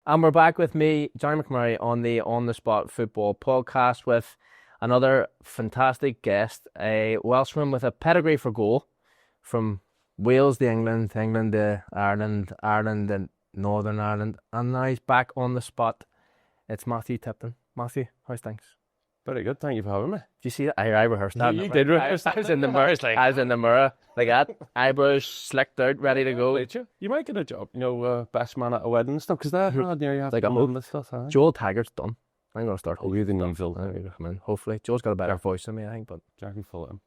And we're back with me, Johnny McMurray, on the On the Spot Football Podcast with another fantastic guest, a Welshman with a pedigree for goal, from Wales to England, England to Ireland, Ireland to Northern Ireland, and now he's back on the spot. It's Matthew Tipton. Matthew, how's things? Very good, thank you for having me. Did you see that? I rehearsed that. You did rehearse that. I was in the mirror. I was in the mirror, like that, eyebrows slicked out, ready to go. You might get a job, best man at a wedding and stuff, because they're hard, you have like to a hope. this stuff. Huh? Joel Taggart's done. I'm going to start. You think I'm Phil? Hopefully. Joel's got a better voice than me, I think, but... Jackie Fulham.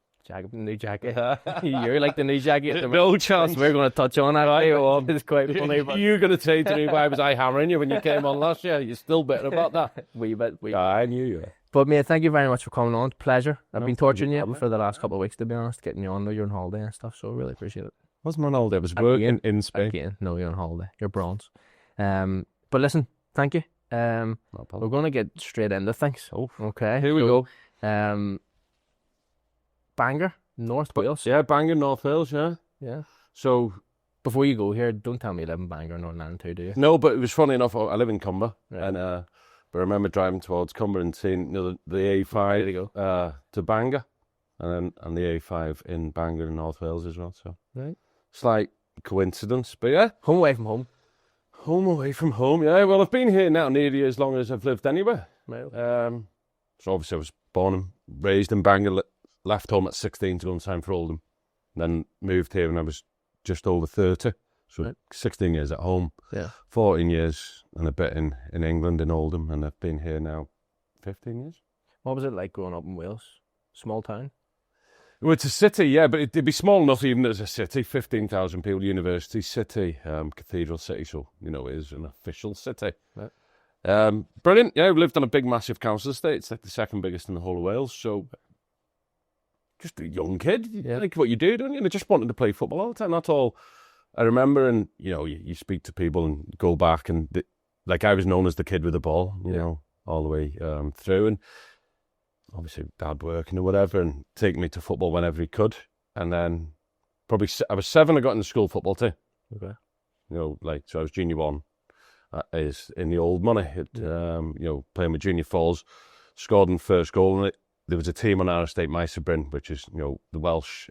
New jacket. You're like the new jacket. No chance. We're going to touch on that. It's quite funny. But... You're going to say to me, why was I hammering you when you came on last year? You're still bitter about that. Wee bit. I knew you were. But mate, thank you very much for coming on. Pleasure. I've been torturing you for the last couple of weeks, to be honest, getting you on. You're on holiday and stuff, so I really appreciate it. Wasn't on holiday. I was working in Spain. Again, no, you're on holiday. You're bronze. But listen, thank you. We're going to get straight into things. Oh, okay. Here we go. Bangor, North Wales. Yeah, Bangor, North Wales, yeah. Yeah. So, before you go here, don't tell me you live in Bangor, Northern Ireland too, do you? No, but it was funny enough. I live in Cumber, right. And but I remember driving towards Cumber and seeing the A5 to Bangor, and the A5 in Bangor in North Wales as well. So right, slight coincidence, but yeah, home away from home. Home away from home, yeah. Well, I've been here now nearly as long as I've lived anywhere. Right. So obviously I was born and raised in Bangor, left home at 16 to go and sign for Oldham, then moved here when I was just over 30. So right. 16 years at home, 14 years and a bit in England, in Oldham, and I've been here now 15 years. What was it like growing up in Wales? Small town? Well, it's a city, yeah, but it'd be small enough even as a city. 15,000 people, university city, cathedral city, so, it is an official city. Right. Brilliant, yeah, we lived on a big, massive council estate. It's like the second biggest in the whole of Wales, so just a young kid. You like what you do, don't you? And I just wanted to play football all the time, that's all. I remember, and, you speak to people and go back, and, I was known as the kid with the ball, all the way through, and obviously Dad working or whatever, and taking me to football whenever he could. And then probably I was 7, I got in the school football team. Okay. So I was junior 1, is in the old money, playing with junior fours, scored in first goal, and there was a team on our estate, Macclesfield, which is, the Welsh.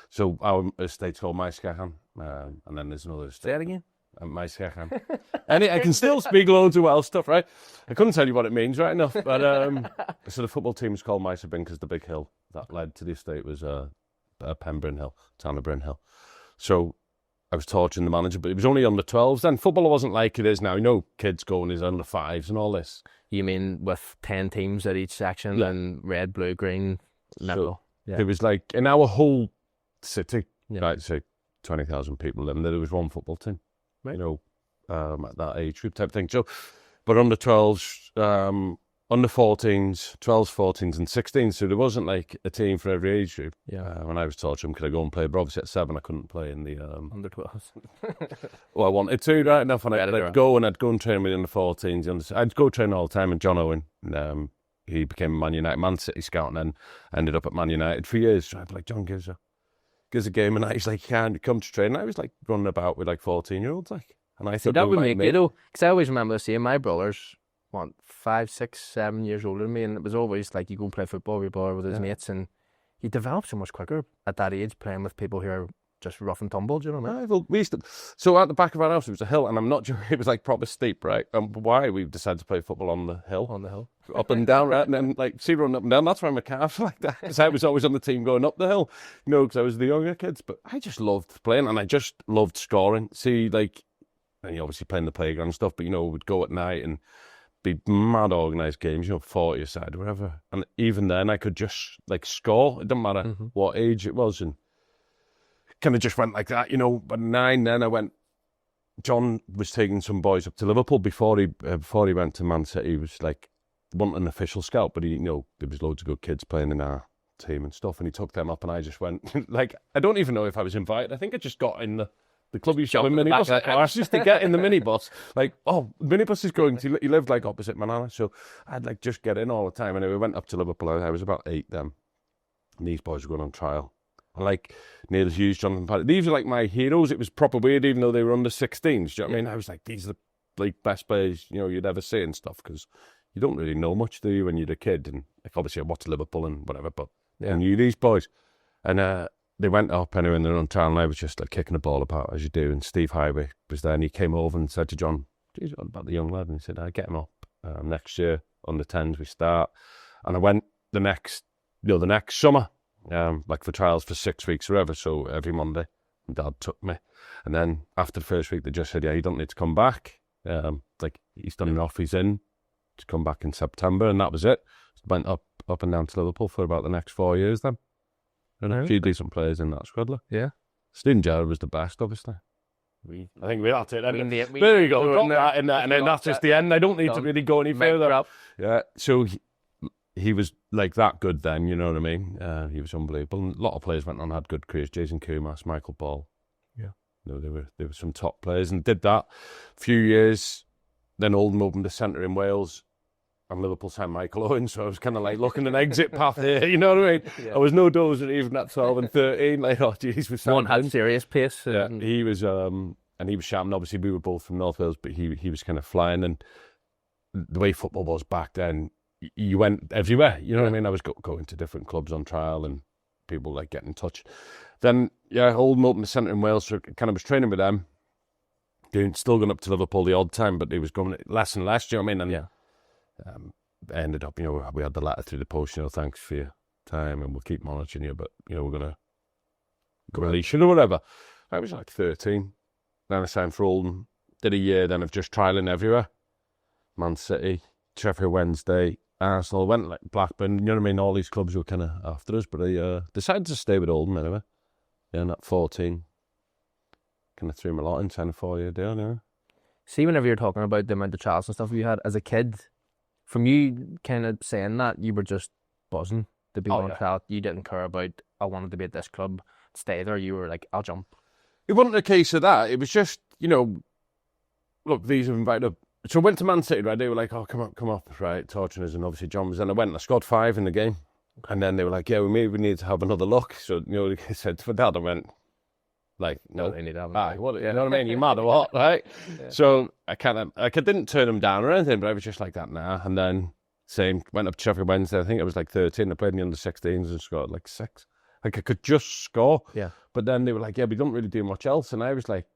So our estate's called Macclesfield, and then there's another estate. Say that again? Macclesfield. And I can still speak loads of Welsh stuff, right? I couldn't tell you what it means right enough, but so the football team was called Macclesfield because the big hill that led to the estate was Pembryn Hill, town of Bryn Hill. So I was torturing the manager, but it was only under 12s then. Football wasn't like it is now. Kids going is under 5s and all this. You mean with 10 teams at each section and red, blue, green, netball? So it was like in our whole city, I'd say 20,000 people living there. There was one football team, right. At that age group type thing. So, but under 12s, under 14s, 12s, 14s, and 16s. So there wasn't like a team for every age group. Yeah. When I was taught him, could I go and play? But obviously at 7, I couldn't play in the under 12s. Well, I wanted to, right enough, and I'd go and train with the under 14s. I'd go train all the time. And John Owen, he became a Man City scout, and then ended up at Man United for years. So I'd be like, John gives a game, and he's like, can't come to train. And I was like running about with like 14-year-olds, like, and I thought that would make it though, because I always remember seeing my brothers. 5, 6, 7 years older than me, and it was always like you go and play football with your brother with his mates, and you develop so much quicker at that age playing with people who are just rough and tumble. Do you know what I mean? Well, so at the back of our house there was a hill, and I'm not sure it was like proper steep, right? And why we decided to play football on the hill, up and down, right? And then running up and down. That's why my calves like that, because I was always on the team going up the hill, because I was the younger kids. But I just loved playing, and I just loved scoring. And you obviously playing the playground and stuff, but we'd go at night and be mad organised games, 40 aside or whatever. And even then, I could just score. It didn't matter what age it was, and kind of just went like that, But 9, then I went. John was taking some boys up to Liverpool before he went to Man City. He was wasn't an official scout, but he there was loads of good kids playing in our team and stuff, and he took them up, and I just went I don't even know if I was invited. I think I just got in the club used to have a minibus. I used to get in the minibus. Minibus is going to... He lived opposite Manana, so I'd just get in all the time. Anyway, we went up to Liverpool. I was about 8 then. And these boys were going on trial. And Neil Hughes, Jonathan Paddy. These are my heroes. It was proper weird, even though they were under 16s. Do you know what I mean? I was these are the like best players, you'd ever see and stuff, because you don't really know much, do you, when you're a kid? And like, obviously I watched Liverpool and whatever, but I knew these boys. And they went up anyway, and they're on trial, and I was just like kicking the ball about, as you do. And Steve Hyde was there, and he came over and said to John, "Geez, what about the young lad?" And he said, "I get him up next year on the 10s we start." And I went the next summer, like for trials for 6 weeks or whatever. So every Monday, and Dad took me. And then after the first week, they just said, "Yeah, you don't need to come back. Like he's done enough. He's in to come back in September," and that was it. Went up and down to Liverpool for about the next 4 years then. And a few decent players in that squad. Like. Yeah. Steven Gerrard was the best, obviously. I think that's it. There you go. Drop that in there, and then that's just the end. I don't need to really go any further. Yeah. So he was like that good then, you know what I mean? He was unbelievable. And a lot of players went on and had good careers. Jason Kumas, Michael Ball. Yeah. They were some top players, and did that a few years. Then Oldham opened a centre in Wales, and Liverpool signed Michael Owen, so I was kind of like looking at an exit path here, you know what I mean? Yeah. I was no dozer even at 12 and 13, like, oh, geez. One had serious pace. Yeah, he was, and he was sharp, and obviously we were both from North Wales, but he was kind of flying, and the way football was back then, you went everywhere, you know what I mean? I was going to different clubs on trial, and people like getting in touch. Then, Oldham opened a centre in Wales, so I kind of was training with them, still going up to Liverpool the odd time, but he was going less and less, do you know what I mean? And yeah. Ended up, we had the letter through the post, thanks for your time, and we'll keep monitoring you, but, we're going to release you or whatever. I was like 13. Then I signed for Oldham, did a year then of just trialling everywhere. Man City, Sheffield Wednesday, Arsenal, went like Blackburn, you know what I mean? All these clubs were kind of after us, but I decided to stay with Oldham anyway. Yeah, and at 14, kind of threw my lot in, signed a 4-year deal, See, whenever you're talking about the amount of trials and stuff you had as a kid, from you kind of saying that, you were just buzzing to be on trial. You didn't care about, I wanted to be at this club, stay there. You were like, I'll jump. It wasn't a case of that. It was just, look, these have invited up. So I went to Man City, right? They were like, oh, come up, right? Torturing us, and obviously John was in. I went and I scored 5 in the game. And then they were like, yeah, we maybe need to have another look. So, they said for Dad, I went, like, no, they need to have you know what I mean? You mad or what, right? Yeah. So I kind of, I didn't turn them down or anything, but I was just like that now. And then went up to Sheffield Wednesday. I think it was like 13. I played in the under-16s and scored like 6. Like I could just score. Yeah. But then they were like, yeah, we don't really do much else. And I was like,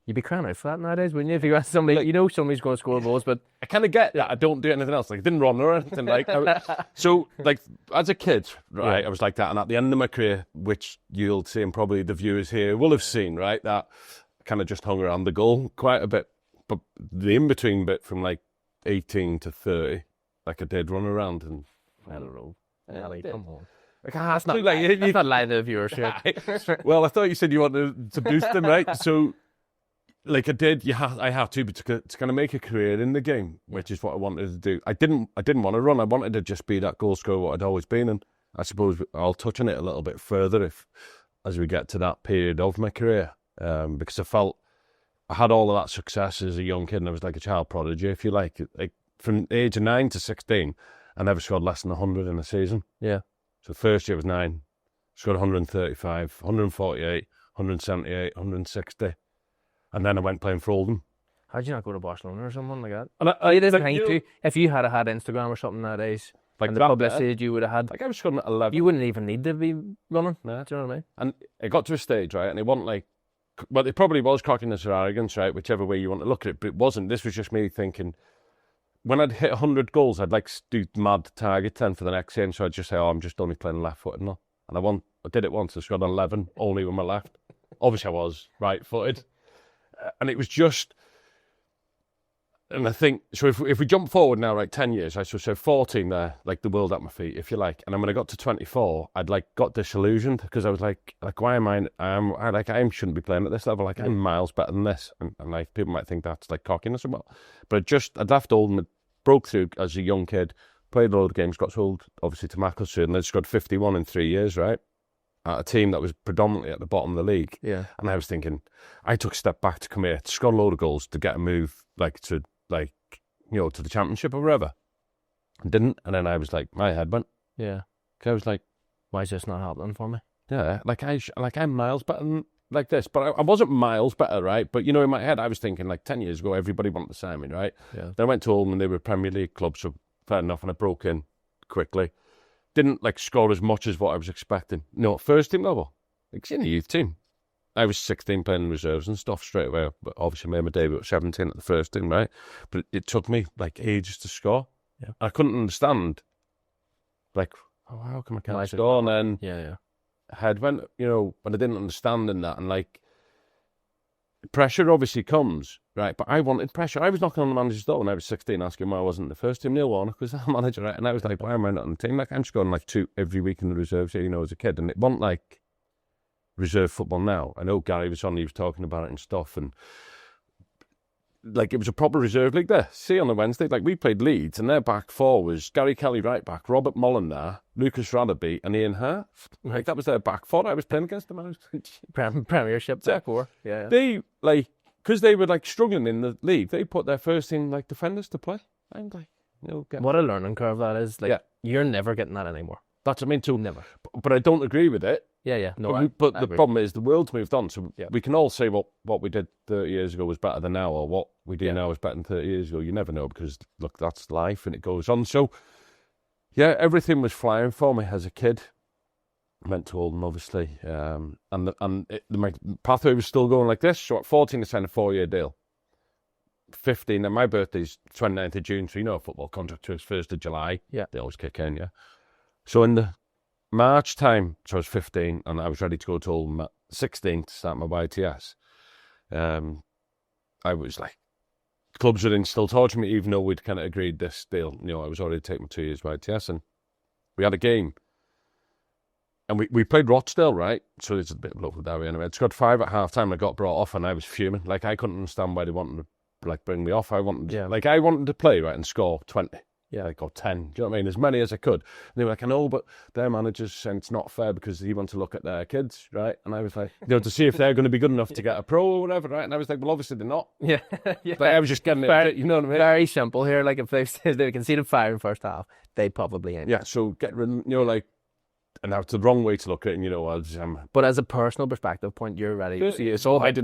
you'd be crying out for that nowadays, wouldn't you? If you ask somebody, like, somebody's going to score goals, but I kind of get that. I don't do anything else. Like I didn't run or anything. Like so, like as a kid, right? I was like that, and at the end of my career, which you'll see, and probably the viewers here will have seen, right? That I kind of just hung around the goal quite a bit, but the in between bit from like 18 to 30, like I did run around, and I don't know. Come on. Like, that's not lying to the viewers here. Well, I thought you said you wanted to boost them, right? So. Like I did, I have to, but to kind of make a career in the game, which is what I wanted to do. I didn't want to run. I wanted to just be that goal scorer, what I'd always been. And I suppose I'll touch on it a little bit further as we get to that period of my career, because I felt I had all of that success as a young kid, and I was like a child prodigy, if you like. Like from the age of 9 to 16, I never scored less than 100 in a season. Yeah. So the first year was 9, scored 135, 148, 178, 160. And then I went playing for Oldham. How'd you not go to Barcelona or something like that? And it isn't too. If you had Instagram or something nowadays, like and the publicity you would have had, like I was scoring at 11. You wouldn't even need to be running. Nah. Do you know what I mean? And it got to a stage, right, and it wasn't like, well, it probably was cockiness or arrogance, right, whichever way you want to look at it, but it wasn't. This was just me thinking, when I'd hit 100 goals, I'd like do mad targets then for the next game, so I'd just say, oh, I'm just only playing left-footed now. And I did it once, I scored on 11, only with my left. Obviously I was right-footed. And it was just, and I think, so if we jump forward now, like 10 years, right, so 14 there, like the world at my feet, if you like. And then when I got to 24, I'd like got disillusioned because I was like, why am I shouldn't be playing at this level. Like I'm miles better than this. And like people might think that's like cockiness or what. But I'd left Oldham, broke through as a young kid, played a load of games, got sold obviously to Macclesfield, and then scored 51 in 3 years, right? At a team that was predominantly at the bottom of the league. Yeah. And I was thinking, I took a step back to come here, to score a load of goals, to get a move, to the championship or wherever. I didn't. And then I was like, my head went. Yeah. Because I was like, why is this not happening for me? Yeah. I'm miles better than like this, but I wasn't miles better, right? But, you know, in my head, I was thinking, like, 10 years ago, everybody wanted to sign me, right? Yeah. Then I went to Oldham, and they were a Premier League club, so fair enough, and I broke in quickly. Didn't, like, score as much as what I was expecting. No, first team level. Like, in the youth team. I was 16 playing in reserves and stuff straight away, but obviously made my debut at 17 at the first team, right? But it took me, like, ages to score. Yeah. I couldn't understand, like, how come I can't score? And then... Yeah. Had when I didn't understand in that, and like pressure obviously comes, right? But I wanted pressure. I was knocking on the manager's door when I was 16, asking why I wasn't in the first team. Neil Warnock was the manager, right? And I was like, why am I not on the team? Like, I'm just going like 2 every week in the reserves, as a kid, and it wasn't like reserve football now. I know Gary was on; he was talking about it and stuff, and like it was a proper reserve league there. See, on the Wednesday, like we played Leeds, and their back four was Gary Kelly right back, Robert Molnar, Lucas Radaby, and Ian Hart. Like that was their back four. I was playing against them. I was Premiership back four. Yeah. They like because they were like struggling in the league. They put their first team like defenders to play. I'm like, what a learning curve that is. Like you're never getting that anymore. That's what I mean too. Never. But I don't agree with it. Yeah. No, but the problem is the world's moved on, so we can all say what we did 30 years ago was better than now, or what we do now is better than 30 years ago. You never know because look, that's life and it goes on. So yeah, everything was flying for me as a kid. I went to Oldham, obviously, my pathway was still going like this. So at 14, I signed a 4-year deal. 15, and my birthday's 29th of June, so a football contract to us 1st of July. Yeah, they always kick in. Yeah, so in the March time, so I was 15, and I was ready to go to Oldham at 16 to start my YTS. I was like, clubs were still torturing me, even though we'd kind of agreed this deal. I was already taking my 2 years YTS, and we had a game. And we played Rochdale, right? So it's a bit of local derby anyway. It's got 5 at half time. I got brought off, and I was fuming. Like, I couldn't understand why they wanted to, like, bring me off. I wanted to play, right, and score 20. Yeah, like, or 10. Do you know what I mean? As many as I could. And they were like, I know, but their managers saying it's not fair because he wants to look at their kids, right? And I was like, to see if they're going to be good enough to get a pro or whatever, right? And I was like, well, obviously they're not. Yeah. Like, I was just getting it, you know what I mean? Very simple here. Like, if they conceded 5 in first half, they probably ain't. Yeah, so get rid, like, and that's the wrong way to look at it, But as a personal perspective point, you're ready. See, it's all about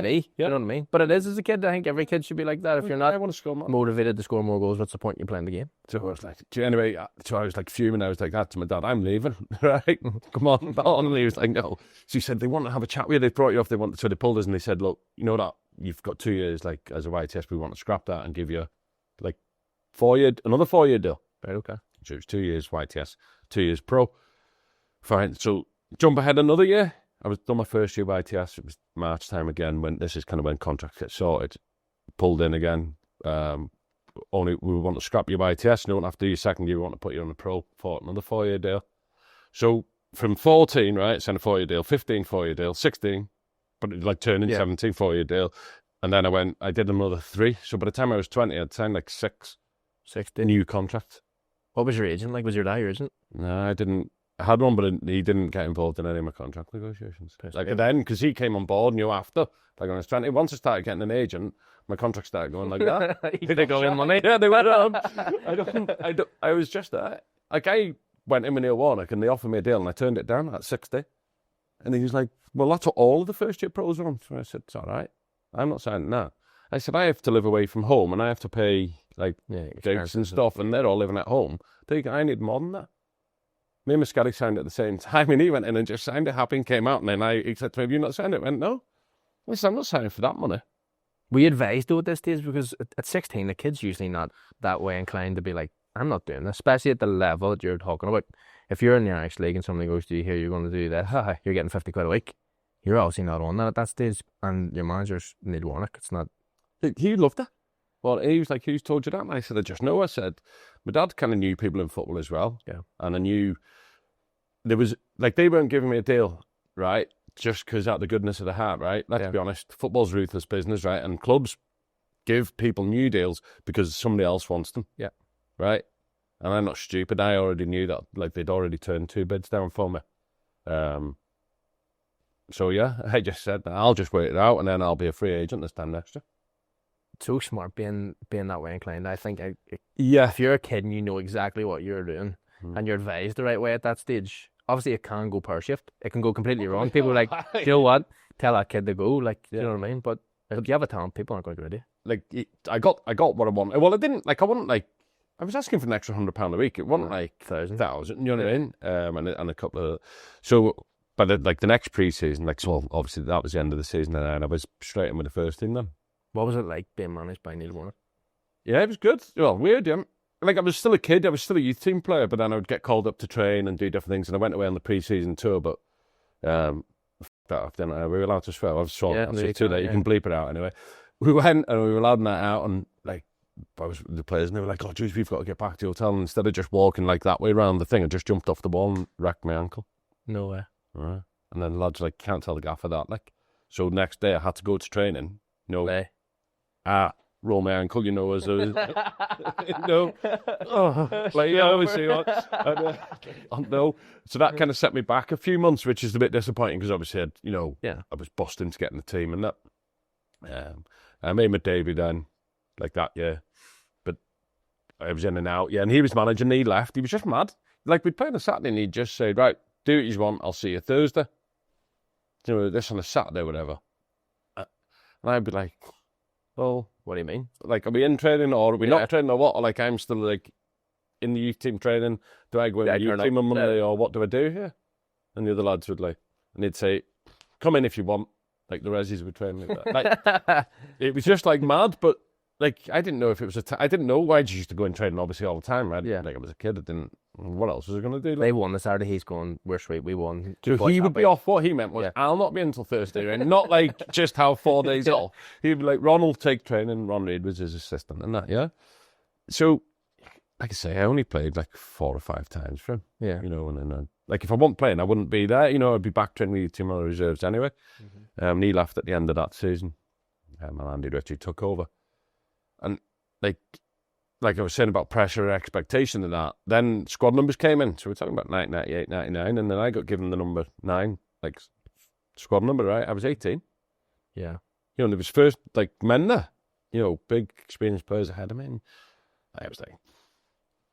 me. Yeah. You know what I mean? But it is as a kid. I think every kid should be like that. If you're not I want to score more. Motivated to score more goals, what's the point in you playing the game? So I was like, I was like fuming. I was like that to my dad. I'm leaving, right? Come on. And he was like, no. So he said, they want to have a chat with you. They brought you off. So they pulled us and they said, look, you know that you've got 2 years, like, as a YTS, we want to scrap that and give you, like, another 4-year deal. Right, okay. So it was 2 years YTS, 2 years pro. Fine. So jump ahead another year. I was done my first year YTS. It was March time again. This is kind of when contracts get sorted. Pulled in again. Only we want to scrap your YTS. No, after your second year, we want to put you on a pro for another 4-year deal. So from 14, right, signed a 4-year deal. 15, 4-year deal. 16, but it like turning 17, 4-year deal. And then I did another 3. So by the time I was 20, I'd signed like 6 new contracts. What was your agent like? Was your dad your agent? No, I didn't. I had one, but he didn't get involved in any of my contract negotiations. Like then, because he came on board, after, like when I was 20, once I started getting an agent, my contract started going like that. They go in money. Yeah, they went on. I was just like I went in with Neil Warnock and they offered me a deal and I turned it down at 60. And he was like, well, that's what all of the first year pros are on. So I said, it's all right. I'm not signing that. I said, I have to live away from home and I have to pay like gigs and stuff and they're all living at home. I need more than that. Me and Muscati signed at the same time, and he went in and just signed it, happy, and came out, and then he said to me, have you not signed it? I went, no. I said, I'm not signing for that money. Were you advised, though, at this stage? Because at 16, the kid's usually not that way inclined to be like, I'm not doing this, especially at the level that you're talking about. If you're in the Irish League and somebody goes to you, here, you're going to do that, you're getting 50 quid a week. You're obviously not on that at that stage, and your manager's Neil Warnock. It's not... He loved it. Well, he was like, who's told you that? And I said, I just know. I said, my dad kind of knew people in football as well. Yeah. And I knew... There was, like, they weren't giving me a deal, right? Just because out of the goodness of the heart, right? Let's be honest. Football's ruthless business, right? And clubs give people new deals because somebody else wants them. Yeah. Right? And I'm not stupid. I already knew that, like, they'd already turned 2 bids down for me. So, yeah, I just said, I'll just wait it out and then I'll be a free agent this time next year. So smart being that way inclined. I think, yeah, if you're a kid and you know exactly what you're doing and you're advised the right way at that stage, obviously it can go pear-shaped. It can go completely wrong. People are like, you know what? tell that kid to go. Like, you know what I mean? But if you have a talent, people aren't going to get you. Like, I got what I wanted. Well, I didn't, like, I wasn't, like, I was asking for an extra £100 a week. It wasn't, like, 1,000, you know what I mean? And a couple of, so, but, the next pre-season, like, so obviously that was the end of the season, and I was straight in with the first team then. What was it like being managed by Neil Warnock? Yeah, it was good. Well, weird, yeah. Like, I was still a kid. I was still a youth team player, but then I would get called up to train and do different things, and I went away on the pre-season tour, but, that off, didn't I? We were allowed to swear. I was sure. Yeah, so too late. You can bleep it out anyway. We went and we were allowed that out, and like I was with the players, and they were like, "Oh, geez, we've got to get back to the hotel." And instead of just walking like that way around the thing, I just jumped off the wall and wrecked my ankle. No way. Right. And then the lads were like, "Can't tell the gaffer that." Like, so next day I had to go to training. Roll my ankle, you know, as a no. Oh, like, you always see what. No. So that kind of set me back a few months, which is a bit disappointing because obviously I was busting to get in the team and that. I made my debut then, like that, yeah. But I was in and out, yeah. And he was managing, he left. He was just mad. Like, we'd play on a Saturday and he'd just say, "Right, do what you want, I'll see you Thursday." You know, this on a Saturday, whatever. And I'd be like, "Well, what do you mean? Like, are we in training or are we not training or what? Or like, I'm still like in the youth team training. Do I go in the youth team on Monday or what do I do here?" And the other lads would like, and they'd say, "Come in if you want." Like the Resis would train like that. Like, it was just like mad, but like I didn't know if it was I didn't know why I used to go in training obviously all the time. Right? Yeah. Like I was a kid, I didn't. What else was I going to do? Like, they won the Saturday. He's going, "We're sweet, we won." So he would be off. What he meant was, "I'll not be until Thursday," and not like just have 4 days off. He'd be like, "Ron will take training." Ron Reid was his assistant and that, yeah. So, like I say, I only played like 4 or 5 times for him. Yeah, you know, and then like if I wasn't playing, I wouldn't be there. You know, I'd be back training with the team on the reserves anyway. Mm-hmm. He left at the end of that season, and Andy Ritchie took over, and like I was saying about pressure and expectation and that, then squad numbers came in. So we're talking about 1998, 99, and then I got given the number 9, like squad number, right? I was 18. Yeah. You know, there was first, like, men there, you know, big experienced players ahead of me. And I was like,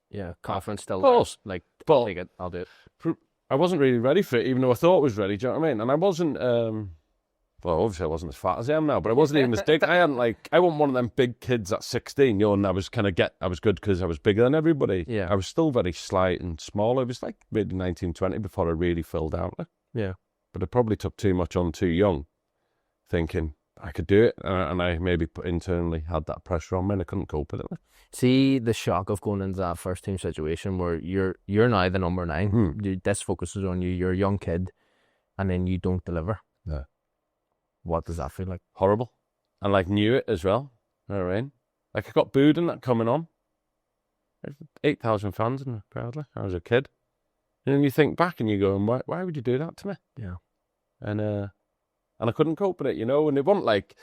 yeah, confidence still. Of course. Like, but take it, I'll do it. I wasn't really ready for it, even though I thought I was ready, do you know what I mean? And I wasn't, well, obviously I wasn't as fat as I am now, but I wasn't even as big. I wasn't one of them big kids at 16, you know, and I was good because I was bigger than everybody. Yeah. I was still very slight and small. It was like maybe 19, 20 before I really filled out. Like. Yeah. But I probably took too much on too young, thinking I could do it. And I maybe internally had that pressure on me and I couldn't cope with it. Like. See the shock of going into that first team situation where you're now the number 9. This focuses on you. You're a young kid and then you don't deliver. Yeah. What does that feel like? Horrible. And like knew it as well. You know what I mean? Like I got booed and that coming on. 8,000 fans in the crowd. Like, I was a kid. And then you think back and you go, why would you do that to me? Yeah. And I couldn't cope with it, you know. And it wasn't like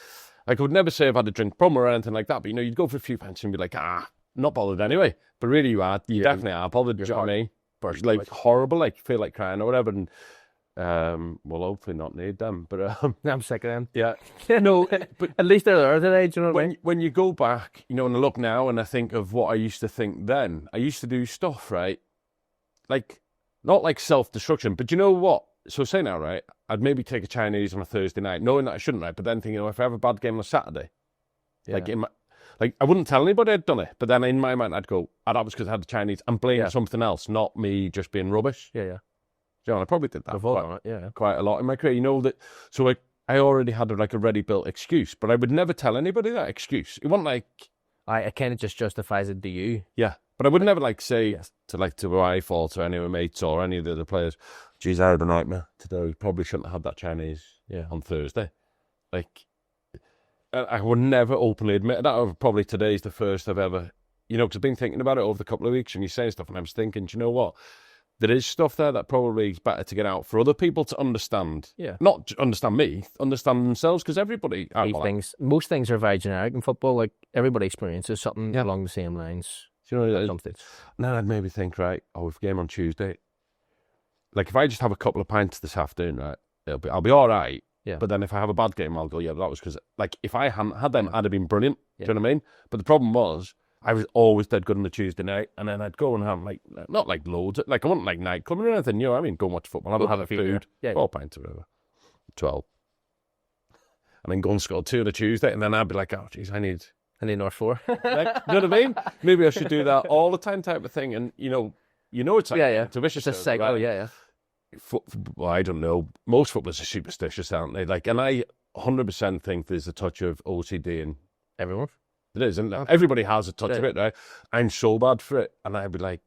I would never say I've had a drink problem or anything like that. But you know, you'd go for a few pints and be like, not bothered anyway. But really, you definitely are bothered. Do you know what I mean? Like horrible, like feel like crying or whatever. And well, hopefully not need them, but I'm sick of them. Yeah, no, but at least they're there today. Do you know what I mean? When you go back, you know, and I look now and I think of what I used to think then. I used to do stuff, right? Like not like self-destruction, but you know what? So say now, right? I'd maybe take a Chinese on a Thursday night, knowing that I shouldn't, right? But then thinking, if I have a bad game on a Saturday, like I wouldn't tell anybody I'd done it, but then in my mind I'd go, that was because I had the Chinese, and blame something else, not me just being rubbish. Yeah. John, I probably did that quite a lot in my career. You know that, so I already had a ready-built excuse, but I would never tell anybody that excuse. It wasn't like... It kind of just justifies it to you. Yeah, but I would never say to my wife or to any of my mates or any of the other players, "Geez, I had a nightmare today. Probably shouldn't have had that Chinese on Thursday." Like, I would never openly admit that. Probably today's the first I've ever, you know, because I've been thinking about it over the couple of weeks and you're saying stuff and I was thinking, do you know what? There is stuff there that probably is better to get out for other people to understand. Yeah. Not understand me, understand themselves, because everybody... Most things are very generic in football. Like, everybody experiences something along the same lines. Do you know what? And then I'd maybe think, right, we've a game on Tuesday. Like, if I just have a couple of pints this afternoon, right, I'll be all right. Yeah. But then if I have a bad game, I'll go, that was because... Like, if I hadn't had them, I'd have been brilliant. Yeah. Do you know what I mean? But the problem was... I was always dead good on the Tuesday night, and then I'd go and have, not loads, I wasn't nightclubbing or anything, you know what I mean? Go and watch football, have a food, 4 pints or whatever, 12. and then go and score 2 on a Tuesday, and then I'd be like, oh, geez, I need North 4. like, you know what I mean? Maybe I should do that all the time type of thing. And, you know it's like, it's a vicious circle, cycle, right? yeah. Well, I don't know. Most footballers are superstitious, aren't they? Like, and I 100% think there's a touch of OCD in everyone. It is, isn't it? Everybody has a touch of it, right? I'm so bad for it. And I'd be like,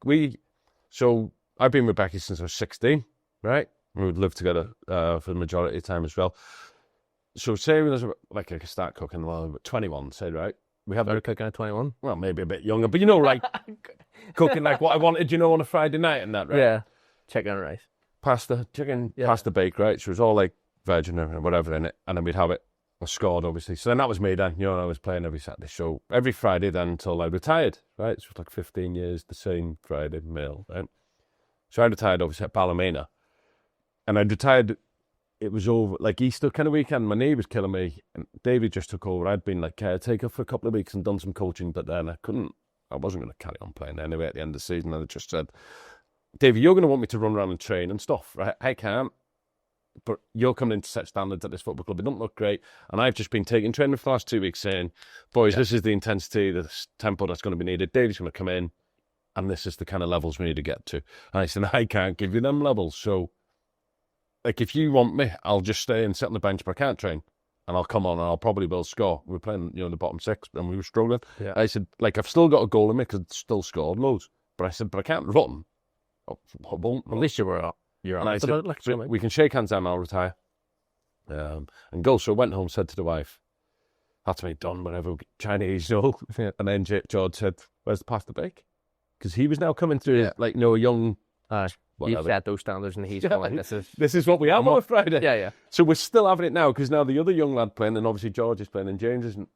so I've been with Becky since I was 16, right? We would live together for the majority of the time as well. So say when I was like, I could start cooking at 21, say, right? We have started cooking at 21. Well, maybe a bit younger, but like cooking like what I wanted, on a Friday night and that, right? Yeah. Chicken and rice. Pasta, pasta bake, right? So it was all like veg and whatever in it. And then we'd have it. I scored, obviously. So then that was me then, and I was playing every Saturday. So every Friday then until I retired, right? So it was like 15 years, the same Friday meal, right? So I retired, obviously, at Ballymena. And I retired, it was over, like Easter kind of weekend. My knee was killing me, and David just took over. I'd been like caretaker for a couple of weeks and done some coaching, but then I wasn't going to carry on playing anyway at the end of the season. And I just said, David, you're going to want me to run around and train and stuff, right? I can't. But you're coming in to set standards at this football club. It doesn't look great. And I've just been taking training for the last 2 weeks saying, boys, this is the intensity, the tempo that's going to be needed. David's going to come in, and this is the kind of levels we need to get to. And I said, I can't give you them levels. So, like, if you want me, I'll just stay and sit on the bench, but I can't train. And I'll come on and I'll probably will score. We were playing, the bottom 6, and we were struggling. Yeah. I said, like, I've still got a goal in me because I still scored loads. But I said, but I can't run. I won't run. At least you were up. And I said, we can shake hands and I'll retire. And go. So I went home, said to the wife, that's me done, whatever, Chinese, And then George said, where's the pasta bake? Because he was now coming through, like, a young... you set those standards and he's going, this is what we have on Friday. Yeah. So we're still having it now because now the other young lad playing, and obviously George is playing, and James isn't,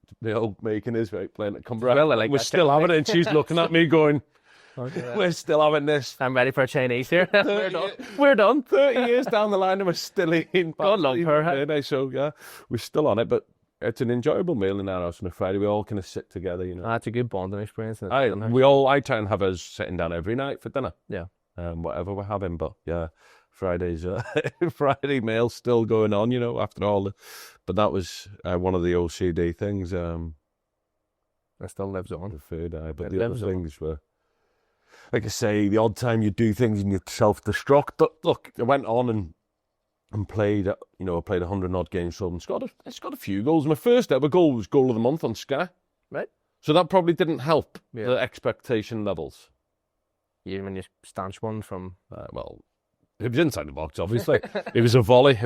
making his right, playing at Cumbria. Well, like we're still having it, and she's looking at me going... We're still having this. I'm ready for a Chinese here. We're done. 30 years down the line and we're still eating. God love her. So, yeah, we're still on it, but it's an enjoyable meal in our house on a Friday. We all kind of sit together, That's a good bonding experience. I try and have us sitting down every night for dinner. Yeah. Whatever we're having, but yeah, Friday's Friday meal still going on, after all the... But that was one of the OCD things. It still lives on. The food, but the other things were... Like I say, the odd time you do things and you self-destruct. But look, I went on and played, I played 100 odd games for them. I scored a few goals. My first ever goal was goal of the month on Sky. Right. So that probably didn't help the expectation levels. Even when you stanch one from... well, it was inside the box, obviously. It was a volley.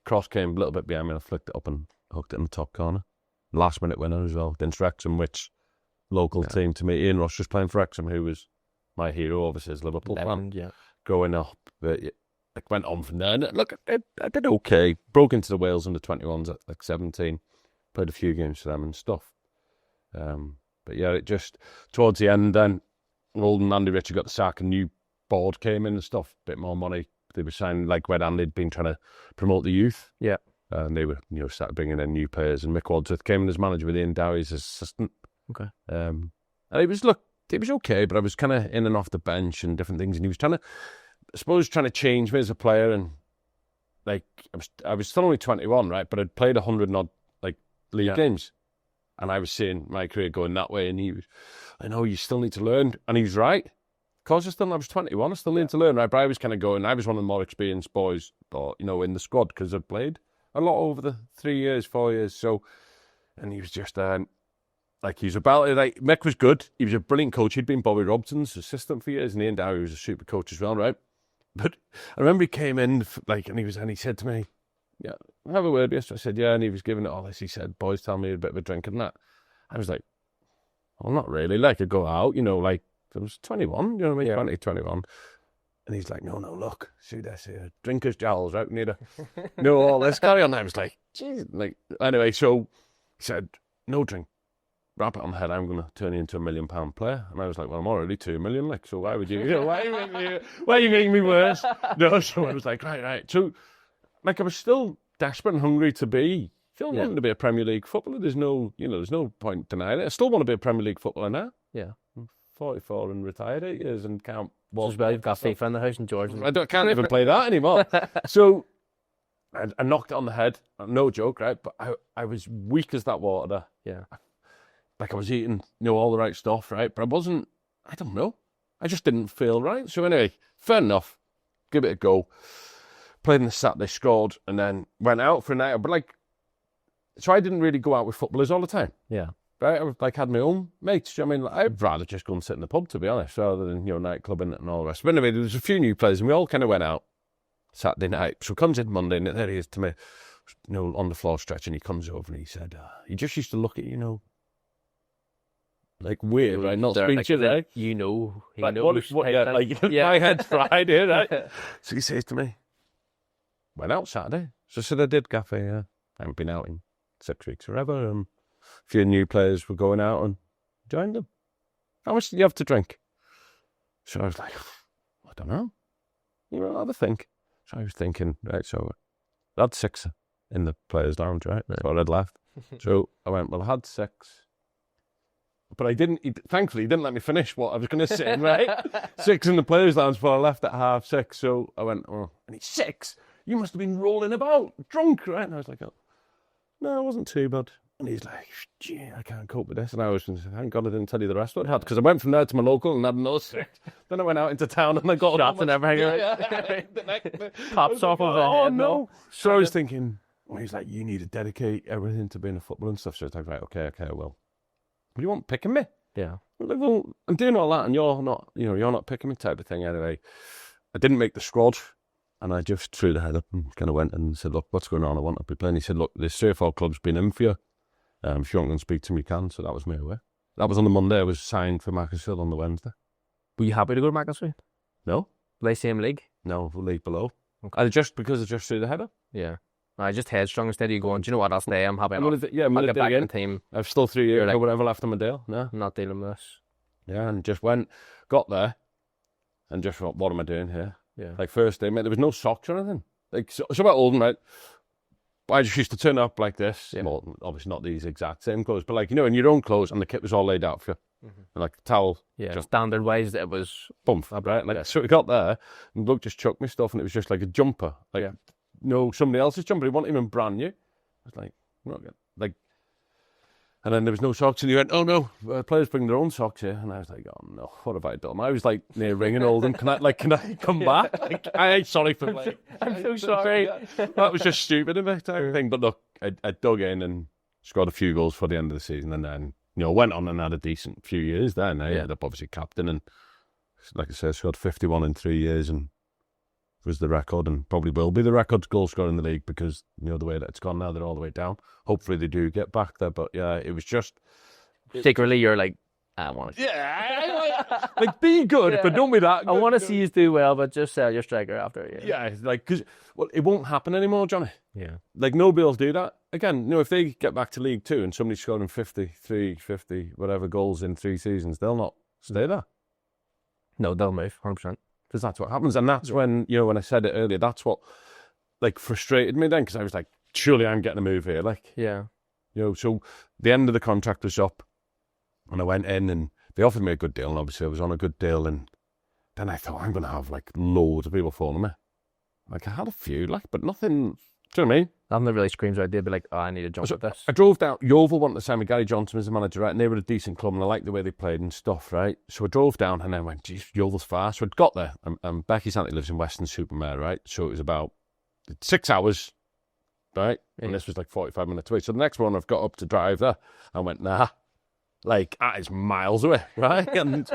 Cross came a little bit behind me and I flicked it up and hooked it in the top corner. Last minute winner as well against Wrexham, which local team to me. Ian Ross was playing for Wrexham, who was my hero, obviously, as Liverpool fan. Yeah. Growing up, but went on from there. And look, I did okay. Broke into the Wales under-21s at like 17. Played a few games for them and stuff. But yeah, it just, towards the end then, Oldham, Andy Richard got the sack, a new board came in and stuff, a bit more money. They were signing, like when Andy had been trying to promote the youth. Yeah. And they were, started bringing in new players. And Mick Wadsworth came in as manager with Ian Dowie as assistant. Okay. And it was okay, but I was kind of in and off the bench and different things. And he was trying to change me as a player. And like, I was still only 21, right? But I'd played 100 odd like league games. And I was seeing my career going that way. And he was, I know you still need to learn. And he's right. Because I was 21, I still need to learn, right? But I was kind of going, I was one of the more experienced boys, in the squad because I'd played a lot over the 3 years, 4 years. So, and he was just, he was about it. Like, Mick was good. He was a brilliant coach. He'd been Bobby Robson's assistant for years, and Ian Dowie was a super coach as well, right? But I remember he came in, and he said to me, yeah, have a word with you. I said, yeah, and he was giving it all this. He said, boys, tell me a bit of a drink and that. I was like, well, not really. Like, I'd go out, I was 21, you know what I mean? Yeah. 20, 21. And he's like, no, look, see this here. Drinkers' jowls, right? We need all this. Carry on. I was like, geez. Anyway, so he said, no drink. Wrap it on the head. I'm going to turn you into £1 million player. And I was like, well, I'm already 2 million. So why would you, why are you making me worse? No, so I was like, right. So, I was still desperate and hungry to be. Still wanting to be a Premier League footballer. There's no point denying it. I still want to be a Premier League footballer now. Yeah. 44 and retired 8 years and can't walk. As well, you've got FIFA in the house and George. I can't even play that anymore. So I knocked it on the head. No joke, right? But I was weak as that water. Yeah. Like I was eating, all the right stuff, right? But I don't know. I just didn't feel right. So anyway, fair enough. Give it a go. Played on the Saturday, scored, and then went out for a night. But so I didn't really go out with footballers all the time. Yeah. Right? I had my own mates. I mean, I'd rather just go and sit in the pub, to be honest, rather than, nightclubbing and all the rest. But anyway, there was a few new players, and we all kind of went out Saturday night. So he comes in Monday, and there he is to me, on the floor stretching. He comes over and he said, he just used to look at like weird, right? Not speaking, right? He knows. My head's fried here, right? So he says to me, went out Saturday. So I said, I did, Gaffy. I haven't been out in 6 weeks or ever. A few new players were going out and joined them. How much did you have to drink? So I was like, I don't know. Have a think. So I was thinking, right, so I had 6 in the players' lounge, right? That's what I'd left. So I went, well, I had 6. But thankfully, he didn't let me finish what I was going to say, right? 6 in the players' lounge before I left at 6:30. So I went, and he's 6? You must have been rolling about, drunk, right? And I was like, no, it wasn't too bad. And he's like, gee, I can't cope with this. And I was thinking, thank God I didn't tell you the rest of what I had. Because I went from there to my local and had another 6. Then I went out into town and I got shots and everything. Pops off of it. Oh, no. So I was thinking, he's like, you need to dedicate everything to being a footballer and stuff. So I was like, right, okay, I will. But you weren't picking me. Yeah. I'm like, well, I'm doing all that and you're not picking me type of thing. Anyway, I didn't make the squad. And I just threw the head up and kind of went and said, look, what's going on? I want to be playing. He said, look, there's 3 or 4 clubs been in for you. If you want to go and speak to me, you can. So that was me away. That was on the Monday. I was signed for Macclesfield on the Wednesday. Were you happy to go to Macclesfield? No. Were they same league? No, league below. Okay. Because I just threw the head up. Yeah. I just headstrong instead of you going, do you know what, I'll stay, I'm happy enough. I'm I'll get back in the team. I've still 3 years or whatever left on my deal. No. I'm not dealing with this. Yeah, and just got there, and just thought, what am I doing here? Yeah. Like first day, mate, there was no socks or anything. Like, so about Oldham, right? I just used to turn up like this. Yeah. Well, obviously not these exact same clothes, but in your own clothes, and the kit was all laid out for you. Mm-hmm. And the towel. Yeah, just standard wise, it was... Bump, right? So we got there, and Luke just chucked me stuff, and it was just like a jumper. Somebody else's jumper. It wasn't even brand new. I was like, not good. And then there was no socks, and he went, oh no, players bring their own socks here. And I was like, oh no, what have I done? I was near ringing Oldham. Can I come back? I ain't sorry for playing. I'm so sorry. That was just stupid of me type of thing. But look, I dug in and scored a few goals for the end of the season, and then went on and had a decent few years there. And I ended up obviously captain, and like I said, scored 51 in 3 years, and was the record, and probably will be the record goal scorer in the league, because the way that it's gone now, they're all the way down. Hopefully they do get back there, but yeah, it was just secretly you're like, I want to. Yeah, be good, but don't be that good. I want to see you do well, but just sell your striker after. Yeah, because it won't happen anymore, Johnny. Yeah, nobody will do that again. If they get back to League 2 and somebody's scoring 50 whatever goals in 3 seasons, they'll not stay there. No, they'll move 100%. Because that's what happens. And that's when, when I said it earlier, that's what, frustrated me then, because I was like, surely I'm getting a move here. Yeah. So the end of the contract was up, and I went in, and they offered me a good deal, and obviously I was on a good deal, and then I thought, I'm going to have, loads of people phoning me. I had a few, but nothing, do you know what I mean? Nothing that really screams out. They'd be like, oh, I need to jump at this. I drove down, Yeovil wanted to sign me, Gary Johnson was the manager, right, and they were a decent club, and I liked the way they played and stuff, right? So I drove down, and then went, geez, Yeovil's far. So I'd got there, and Becky's auntie lives in Weston-super-Mare, right? So it was about 6 hours, right? Yeah. And this was 45 minutes away. So the next one I've got up to drive there, I went, nah, that is miles away, right? And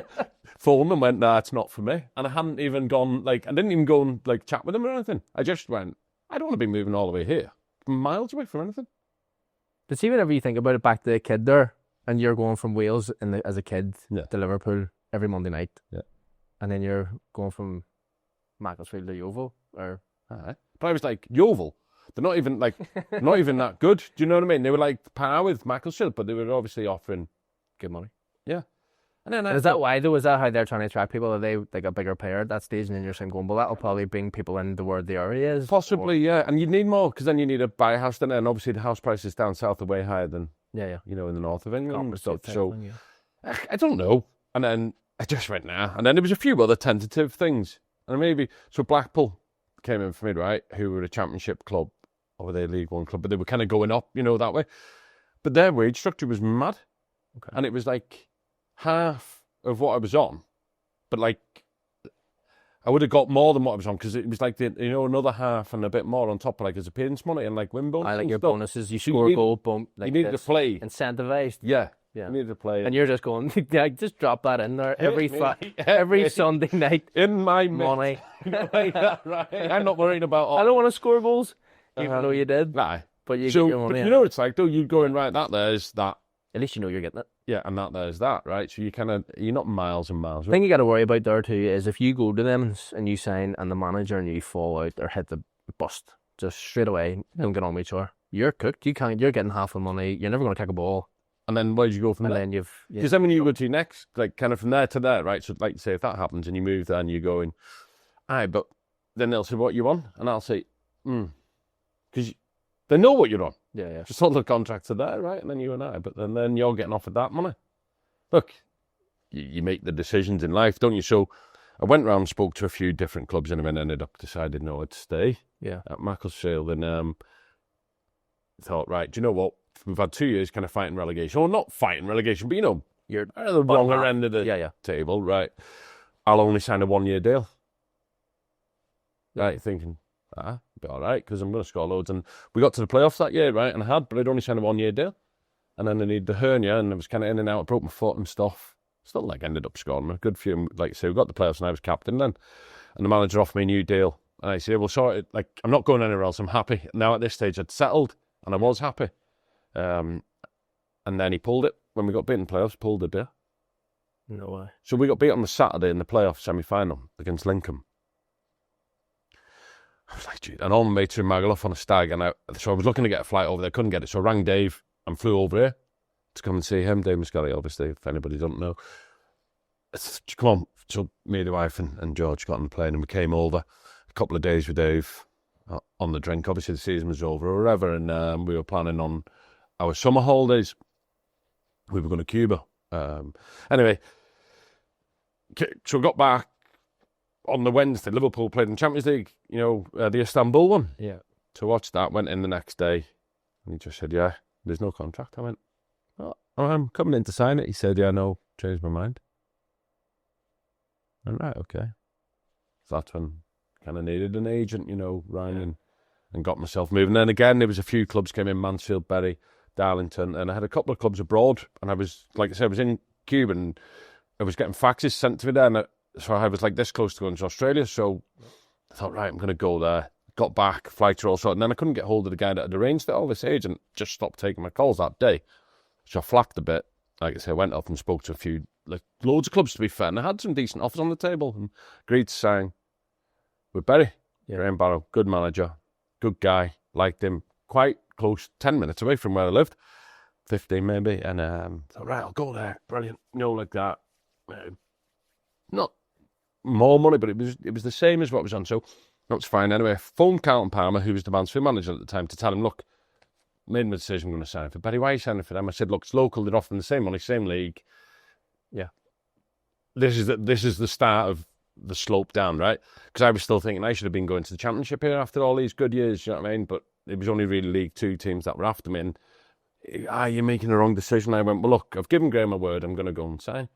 phoned and went, nah, it's not for me. And I hadn't even gone, I didn't even go and chat with them or anything. I just went, I don't want to be moving all the way here. Miles away from anything. But see, whenever you think about it, back to the kid there, and you're going from Wales as a kid to Liverpool every Monday night, and then you're going from Macclesfield to Yeovil, or but I was like, Yeovil, they're not even not even that good. Do you know what I mean? They were par with Macclesfield, but they were obviously offering good money. Yeah. And then is that why though? Is that how they're trying to attract people? Are they a bigger player at that stage, and then you're saying, going, well, that'll probably bring people into where the area is? Possibly, yeah. And you need more, because then you need to buy a house, and obviously the house prices down south are way higher than in the north of England and stuff. So I don't know. And then I just went, nah. And then there was a few other tentative things, and so Blackpool came in for me, right? Who were a championship club, or were they a League One club? But they were kind of going up, that way. But their wage structure was mad. Okay. And it was like half of what I was on. But like, I would have got more than what I was on because it was like, another half and a bit more on top of like as appearance money and like win bonuses. I like your stuff. bonuses. You score a goal, boom. Like you needed to play. Incentivized. Yeah. Yeah. You needed to play. And you're just going, just drop that in there every Sunday night. In my money. Like that, right? I'm not worrying about I don't want to score goals, even though you did. Nah. But you get your money. But you know what it's like, though? You go in, right, that there's that. At least you know you're getting it. Yeah, and that there's that, right? So you're not miles and miles. The thing you got to worry about there too is if you go to them and you sign and the manager and you fall out or hit the bust just straight away, don't get on with each other. You're cooked. You're getting half the money. You're never going to kick a ball. And then where'd you go from there? And then because then when you go to next, like kind of from there to there, right? So like say if that happens and you move there and you're going, aye, but then they'll say what you on, and I'll say, because they know what you're on. Yeah. Just all the contracts are there, right? And then you and I, but then you're getting offered that money. Look, you make the decisions in life, don't you? So I went round and spoke to a few different clubs and then ended up deciding no, I'd stay at Macclesfield. And thought, right, do you know what? We've had 2 years kind of fighting relegation. Or not fighting relegation, but you're at the wrong end of the table, right? I'll only sign a 1-year deal. Right, thinking, be all right, because I'm going to score loads. And we got to the playoffs that year, right? And but I'd only signed a 1-year deal. And then I needed the hernia, and I was kind of in and out. I broke my foot and stuff. Still, like, ended up scoring a good few. Like, so we got the playoffs, and I was captain then. And the manager offered me a new deal. And I said, well, sort it. Like, I'm not going anywhere else. I'm happy. Now, at this stage, I'd settled, and I was happy. And then he pulled it. When we got beaten in the playoffs, pulled the deal. No way. So we got beat on the Saturday in the playoff semi-final against Lincoln. I was like, dude, and all my mates were in Magaluf on a stag, and so I was looking to get a flight over there, couldn't get it, so I rang Dave and flew over here to come and see him. Dave Muscali, obviously, if anybody doesn't know. I said, come on. So me, the wife, and George got on the plane, and we came over a couple of days with Dave on the drink. Obviously, the season was over or whatever, and we were planning on our summer holidays. We were going to Cuba. Anyway, so we got back on the Wednesday. Liverpool played in the Champions League, the Istanbul one. Yeah. To watch that, went in the next day, and he just said, yeah, there's no contract. I went, oh, I'm coming in to sign it. He said, yeah, no, changed my mind. And right, okay. So that's when I kind of needed an agent, Ryan, and got myself moving. Then again, there was a few clubs came in, Mansfield, Bury, Darlington, and I had a couple of clubs abroad, and I was, like I said, I was in Cuba, and I was getting faxes sent to me there, and so I was like this close to going to Australia, so I thought, right, I'm going to go there. Got back, flights were all sorted, and then I couldn't get hold of the guy that had arranged it. All this agent just stopped taking my calls that day, so I flacked a bit. Like I said, I went off and spoke to a few, like loads of clubs to be fair, and I had some decent offers on the table, and agreed to sign with Bury. Graham Barrow, good manager, good guy, liked him, quite close, 10 minutes away from where I lived, 15 maybe, and thought, right, I'll go there, brilliant, like that. Not more money, but it was the same as what was on, so that was fine. Anyway, I phoned Carlton Palmer, who was the Mansfield manager at the time, to tell him, look, made my decision, I'm going to sign for Bury. Why are you signing for them? I said, look, it's local, they're offering the same money, same league. Yeah. This is the start of the slope down, right? Because I was still thinking I should have been going to the Championship here after all these good years, you know what I mean? But it was only really League Two teams that were after me, and you're making the wrong decision. I went, well, look, I've given Graham a word, I'm going to go and sign.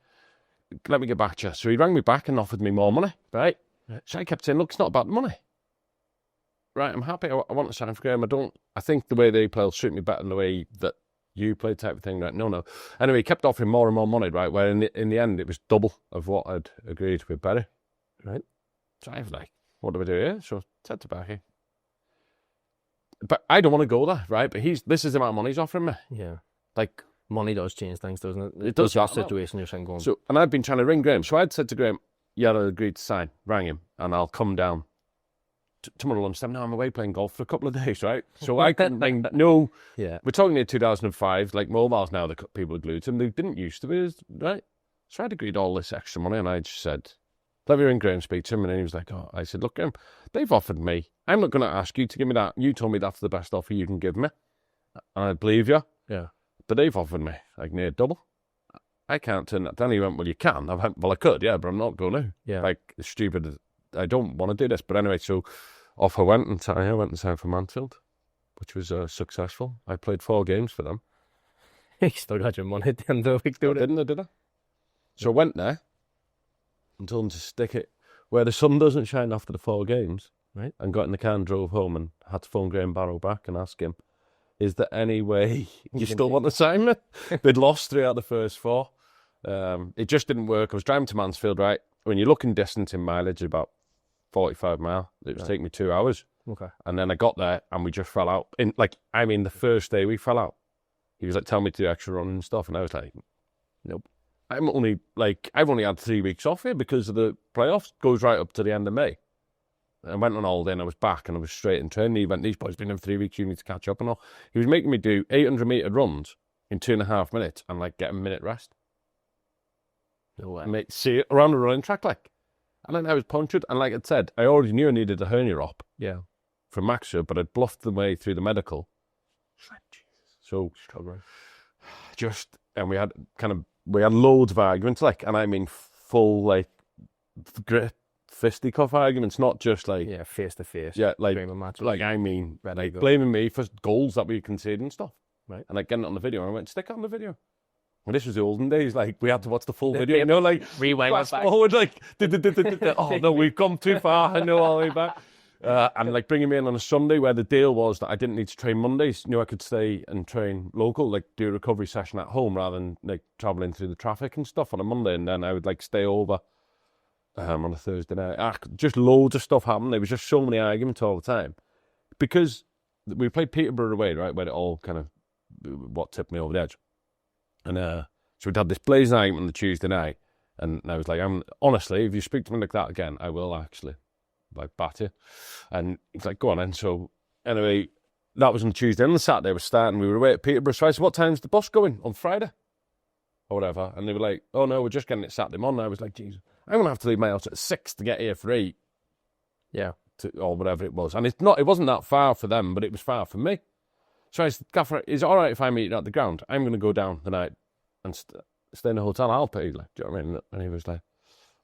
Let me get back to you. So he rang me back and offered me more money, right? So I kept saying, look, it's not about the money. Right, I'm happy. I want to sign for Graham. I think the way they play will suit me better than the way that you play type of thing, right? No. Anyway, he kept offering more and more money, right? Where in the end, it was double of what I'd agreed with Bury, right? So I was like, what do I do here? So I said to Becky, but I don't want to go there, right? But this is the amount of money he's offering me. Yeah. Like, money does change things, doesn't it? It does. That situation you're saying going. So, and I'd been trying to ring Graham. So I'd said to Graham, yeah, I agreed to sign. Rang him, and I'll come down tomorrow lunchtime. Now I'm away playing golf for a couple of days, right? So I couldn't ring. No, yeah. We're talking here 2005. Like mobiles now, the people are glued to them. They didn't used to be, right? So I'd agreed all this extra money, and I just said, let me ring Graham, speak to him, and he was like, oh, I said, look, Graham, they've offered me. I'm not going to ask you to give me that. You told me that's the best offer you can give me, and I believe you. Yeah. But they've offered me like near double. I can't turn that down. He went, well, you can. I went, well, I could, yeah, but I'm not going to. Yeah. Like, it's stupid. I don't want to do this. But anyway, so off I went and signed for Mansfield. which was successful. I played 4 games for them. You still got your money at the end of the week, Did I? So I went there and told them to stick it where the sun doesn't shine after the 4 games. Right. And got in the car and drove home and had to phone Graham Barrow back and ask him, is there any way you still want to sign me? They'd lost 3 out of the first 4. It just didn't work. I was driving to Mansfield, right? When you're looking distance in mileage, about 45 mile. It was taking me 2 hours. Okay. And then I got there and we just fell out. The first day we fell out. He was like, tell me to do extra running and stuff. And I was like, nope. I've only had 3 weeks off here because of the playoffs. Goes right up to the end of May. I went on holiday and I was back and I was straight in training. He went, these boys been in 3 weeks, you need to catch up and all. He was making me do 800-metre runs in 2.5 minutes and get a minute rest. No way. Mate, see it around the running track, And then I was punctured. And like I said, I already knew I needed a hernia op. Yeah. From Macclesfield, but I'd bluffed the way through the medical. So, struggling. And we had loads of arguments, and I mean full, grit, fisticuff arguments, not just face to face. Yeah, matches. Blaming me for goals that we conceded and stuff. Right. And getting it on the video, and I went, stick it on the video. Well, this was the olden days, we had to watch the full video, rewind fast forward, oh no, we've come too far, I know all the way back. And bringing me in on a Sunday where the deal was that I didn't need to train Mondays. I could stay and train local, do a recovery session at home rather than travelling through the traffic and stuff on a Monday. And then I would stay over on a Thursday night. Just loads of stuff happened. There was just so many arguments all the time. Because we played Peterborough away, right, where it all kind of, what tipped me over the edge. And so we'd had this blazing argument on the Tuesday night. And I was like, honestly, if you speak to me like that again, I will actually bat you. And he's like, go on then. So anyway, that was on Tuesday. And on the Saturday was starting. We were away at Peterborough. So I said, what time's the bus going on Friday? Or whatever. And they were like, oh no, we're just getting it Saturday morning. I was like, Jesus, I'm going to have to leave my house at 6 to get here for 8. Yeah. Or whatever it was. And it wasn't that far for them, but it was far for me. So I said, Gaffer, is it all right if I meet you at the ground? I'm going to go down the night and stay in a hotel. I'll pay. Do you know what I mean? And he was like,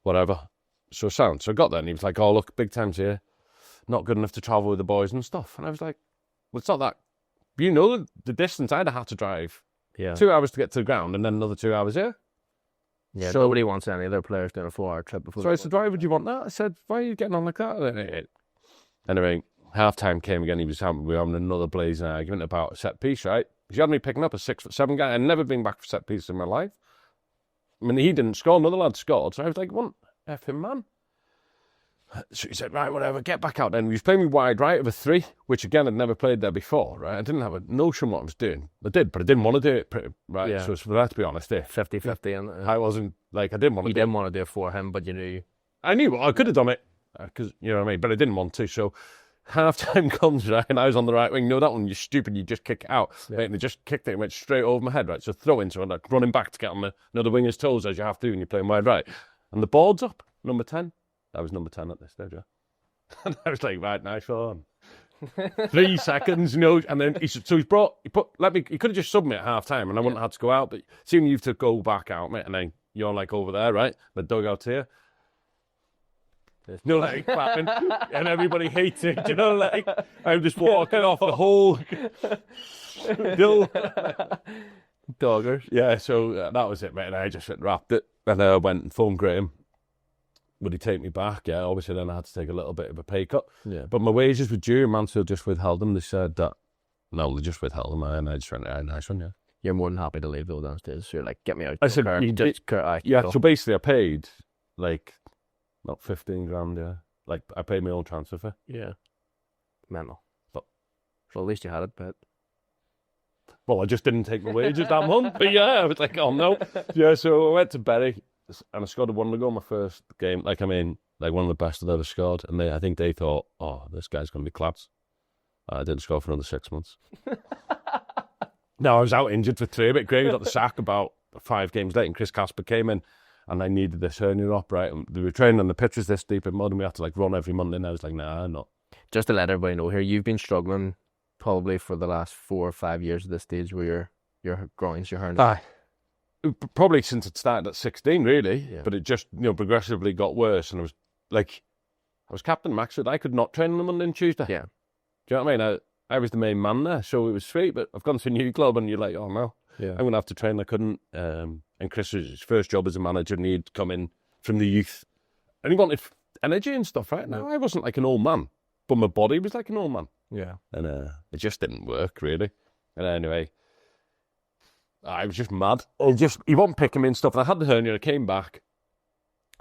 whatever. So sound. So I got there and he was like, oh, look, big time's here. Not good enough to travel with the boys and stuff. And I was like, well, it's not that. The distance I'd have had to drive. Yeah. 2 hours to get to the ground and then another 2 hours here. Yeah, so nobody wants any of their players doing a 4-hour trip before. So I said, why would you want that? I said, why are you getting on like that? Anyway, half-time came again. We were having another blazing argument about a set piece, right? Because he had me picking up a 6'7" guy. I'd never been back for set pieces in my life. I mean, he didn't score. Another lad scored. So I was like, what? F him, man. So he said, right, whatever, get back out then. He was playing me wide right of a 3, which again, I'd never played there before, right? I didn't have a notion what I was doing. I did, but I didn't want to do it, right? Yeah. So for that, to be honest, 50-50. And I wasn't, I didn't want to do it. You didn't want to do it for him, but you knew. I knew I could have done it, because, you know what I mean? But I didn't want to, so half-time comes, right? And I was on the right wing. No, that one, you're stupid, you just kick it out. Yeah. Right? And they just kicked it and went straight over my head, right? So throw in, so I'm running back to get on the winger's toes, as you have to when you're playing wide right. And the board's up, number 10. I was number 10 at this stage, yeah. And I was like, right, nice one. 3 seconds, and then he could have just subbed me at half time and I wouldn't have had to go out, but seeing you have to go back out, mate, and then you're over there, right? The dugout's here. There's no clapping, and everybody hates it, I'm just walking off the whole doggers. Yeah, so that was it, mate, and I just wrapped it, and I went and phoned Graham. Would he take me back? Yeah, obviously then I had to take a little bit of a pay cut. Yeah. But my wages were due, Mansfield just withheld them. They said that, no, they just withheld them, and I just went, nice one, yeah. You're more than happy to leave though downstairs, so you're like, get me out. I said, so basically I paid, about 15 grand, yeah. I paid my own transfer fee. Yeah. Mental. But well, at least you had it, but... Well, I just didn't take my wages that month, but yeah, I was like, oh no. Yeah, so I went to Bury. And I scored a wonder goal my first game. One of the best I've ever scored. And I think they thought, oh, this guy's going to be class. I didn't score for another 6 months. No, I was out injured for 3. But Graham got the sack about 5 games later. And Chris Casper came in. And I needed this hernia up, right? And they were training on the pitch was this deep in mud. And we had to run every Monday. And I was like, nah, I'm not. Just to let everybody know here, you've been struggling probably for the last 4 or 5 years at this stage where your groins, your hernia. Aye. Probably since it started at 16, really. Yeah. But it just, progressively got worse. And I was captain Macclesfield. I could not train on a Monday and Tuesday. Yeah. Do you know what I mean? I was the main man there, so it was sweet. But I've gone to a new club, and you're like, oh no, I'm going to have to train. I couldn't. And Chris was his first job as a manager, and he'd come in from the youth, and he wanted energy and stuff, right? Now I wasn't like an old man, but my body was like an old man. Yeah. And it just didn't work really. And anyway, I was just mad. He won't pick him in stuff. And I had the hernia. I came back,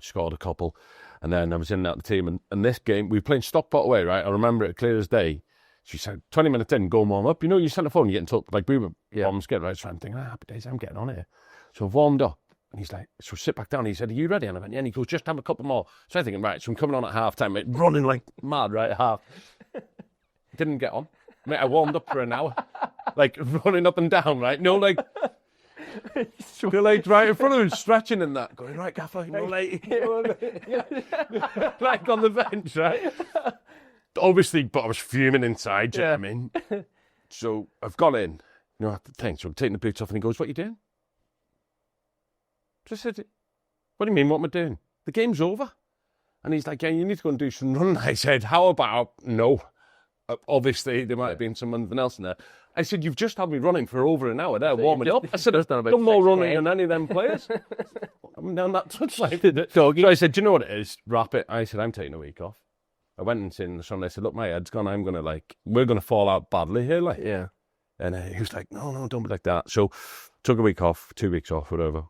scored a couple, and then I was in and out the team. And this game, we were playing Stockport away, right? I remember it clear as day. She said, 20 minutes in, go warm up. You know, you send a phone, you get in touch. Like, we were warm scared, right? So I'm thinking, happy days, I'm getting on here. So I've warmed up. And he's like, so sit back down. He said, are you ready? And I went, yeah. And he goes, just have a couple more. So I'm thinking, right, so I'm coming on at half time, mate, running like mad, right, at half. Didn't get on. Mate, I warmed up for an hour. Like, running up and down, right? No, like, you're like right in front of him, stretching and that, going, right, Gaffer, no late. Like on the bench, right? Obviously, but I was fuming inside, do you know what I mean? So I've got in, you know, I have to think. So I'm taking the boots off and he goes, what are you doing? So I said, what do you mean, what am I doing? The game's over. And he's like, yeah, you need to go and do some running. I said, how about no? Obviously, there might have been something else in there. I said, you've just had me running for over an hour there, warming up. I said, I've done more running than any of them players. I'm down that touchline. So I said, do you know what it is? Wrap it. I said, I'm taking a week off. I went and seen the sun. I said, look, my head's gone. We're going to fall out badly here. Like, yeah. And he was like, no, don't be like that. So took a week off, 2 weeks off, whatever,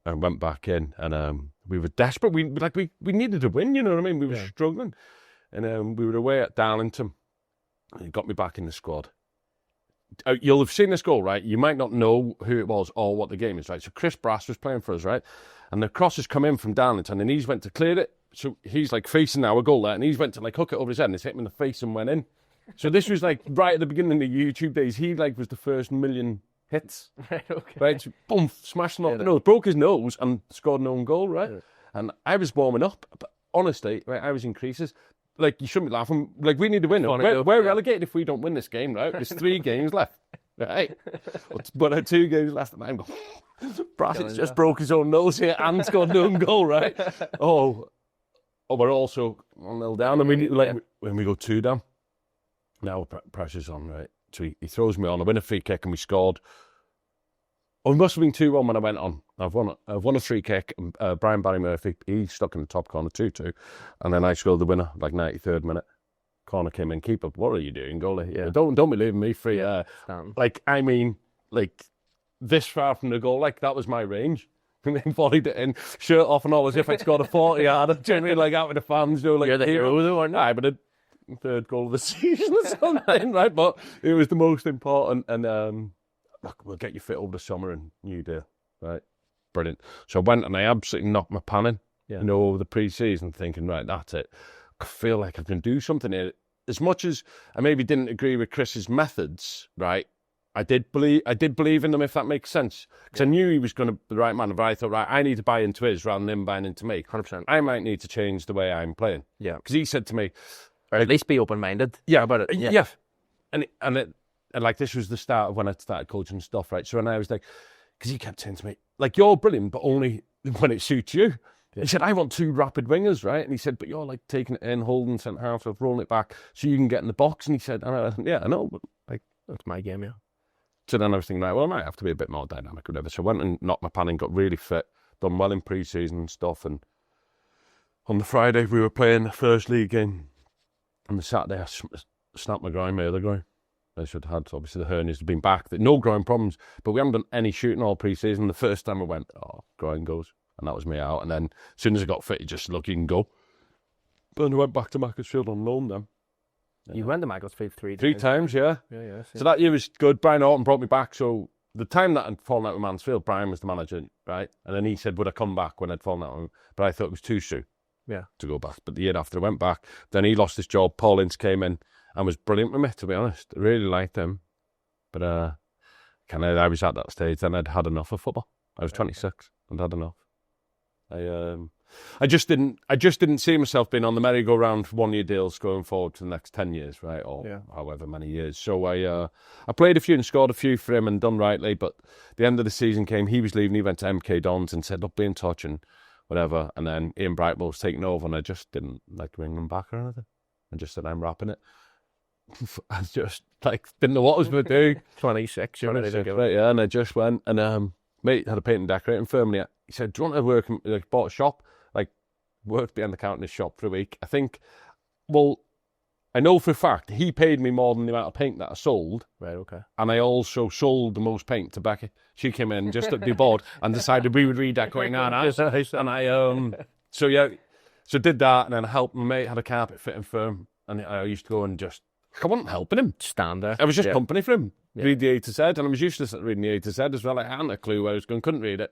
and went back in. And we were desperate. We needed to win, you know what I mean? We were struggling. And we were away at Darlington. And he got me back in the squad. You'll have seen this goal, right? You might not know who it was or what the game is, right? So Chris Brass was playing for us, right? And the cross has come in from Darlington, and he's went to clear it. So he's like facing our goal there, and he's went to like hook it over his head, and it's hit him in the face and went in. So this was like right at the beginning of the YouTube days. He like was the first million hits, right? Okay. Right, so boom, smashed him off the nose, broke his nose, and scored an own goal, right? Yeah. And I was warming up, but honestly, right, I was in creases. Like, you shouldn't be laughing. Like, we need to win. We're relegated if we don't win this game, right? There's 3 games left, right? But 2 games left, and I'm going, Brassett just broke his own nose here and scored an own goal, right? Oh, we're also 1-0 down, and when we go 2 down, now pressure's on, right? So he throws me on. I win a free kick, and we scored. Oh, it must have been 2-1 when I went on. I've won a free kick. Brian Barry Murphy, he stuck in the top corner 2-2. And then I scored the winner, like 93rd minute. Corner came in, keeper. What are you doing, goalie? Yeah. Don't be leaving me free. Like, I mean, like, this far from the goal, like, that was my range. And then volleyed it in, shirt off and all, as if I'd scored a 40-yarder. Generally, like, out with the fans, you know, like, you're the hero, though, aren't you? Aye, but the 3rd goal of the season or something, right? But it was the most important, and look, we'll get you fit over the summer and New Deal, right? Brilliant. So I went and I absolutely knocked my pan in, you know, over the pre-season, thinking, right, that's it. I feel like I can do something here. As much as I maybe didn't agree with Chris's methods, right, I did believe in them, if that makes sense. Because I knew he was going to be the right man. But I thought, right, I need to buy into his rather than him buying into me. 100%. I might need to change the way I'm playing. Yeah. Because he said to me... Or at least be open-minded. Yeah, about it. Yeah. And like, this was the start of when I started coaching and stuff, right? So when I was like... Because he kept saying to me, like, you're brilliant, but only when it suits you. Yeah. He said, I want 2 rapid wingers, right? And he said, but you're like taking it in, holding centre half, so rolling it back so you can get in the box. And he said, yeah, I know, but like, that's my game, yeah. So then I was thinking, right, well, I might have to be a bit more dynamic or whatever. So I went and knocked my pan in, got really fit, done well in pre-season and stuff. And on the Friday, we were playing the first league game. And the Saturday, I snapped my groin, my other groin. I should have had, obviously, the hernias had been back. No groin problems, but we haven't done any shooting all pre-season. The first time I went, groin goes. And that was me out. And then as soon as I got fit, just look, you can go. But then I went back to Macclesfield on loan then. You went to Macclesfield 3 times. 3 times, yeah. Yeah. So that year was good. Brian Orton brought me back. So the time that I'd fallen out with Mansfield, Brian was the manager, right? And then he said, would I come back when I'd fallen out with him? But I thought it was too soon to go back. But the year after I went back, then he lost his job. Paul Ince came in and was brilliant with me, to be honest. I really liked him. But I was at that stage, then I'd had enough of football. I was 26 and had enough. I just didn't see myself being on the merry-go-round for 1-year deals going forward to the next 10 years, right, or however many years. So I played a few and scored a few for him and done rightly, but the end of the season came, he was leaving, he went to MK Dons and said, look, be in touch and whatever, and then Ian Brightwell was taking over, and I just didn't like ring him back or anything. I just said, I'm wrapping it. I just like didn't know what I was going to do. 26, you're ready to give it. Right, yeah, and I just went and mate had a painting and decorating firm, and he said, "Do you want to work?" Like, bought a shop, like worked behind the counter in his shop for a week. I think, well, I know for a fact he paid me more than the amount of paint that I sold. Right, okay. And I also sold the most paint to Becky. She came in just at the board and decided we would redecorate our house. And so did that, and then I helped my mate had a carpet fitting firm, and I used to go and just, I wasn't helping him. Stand there. I was just company for him. Read the A to Z, and I was useless at reading the A to Z as well. I hadn't a clue where I was going, couldn't read it.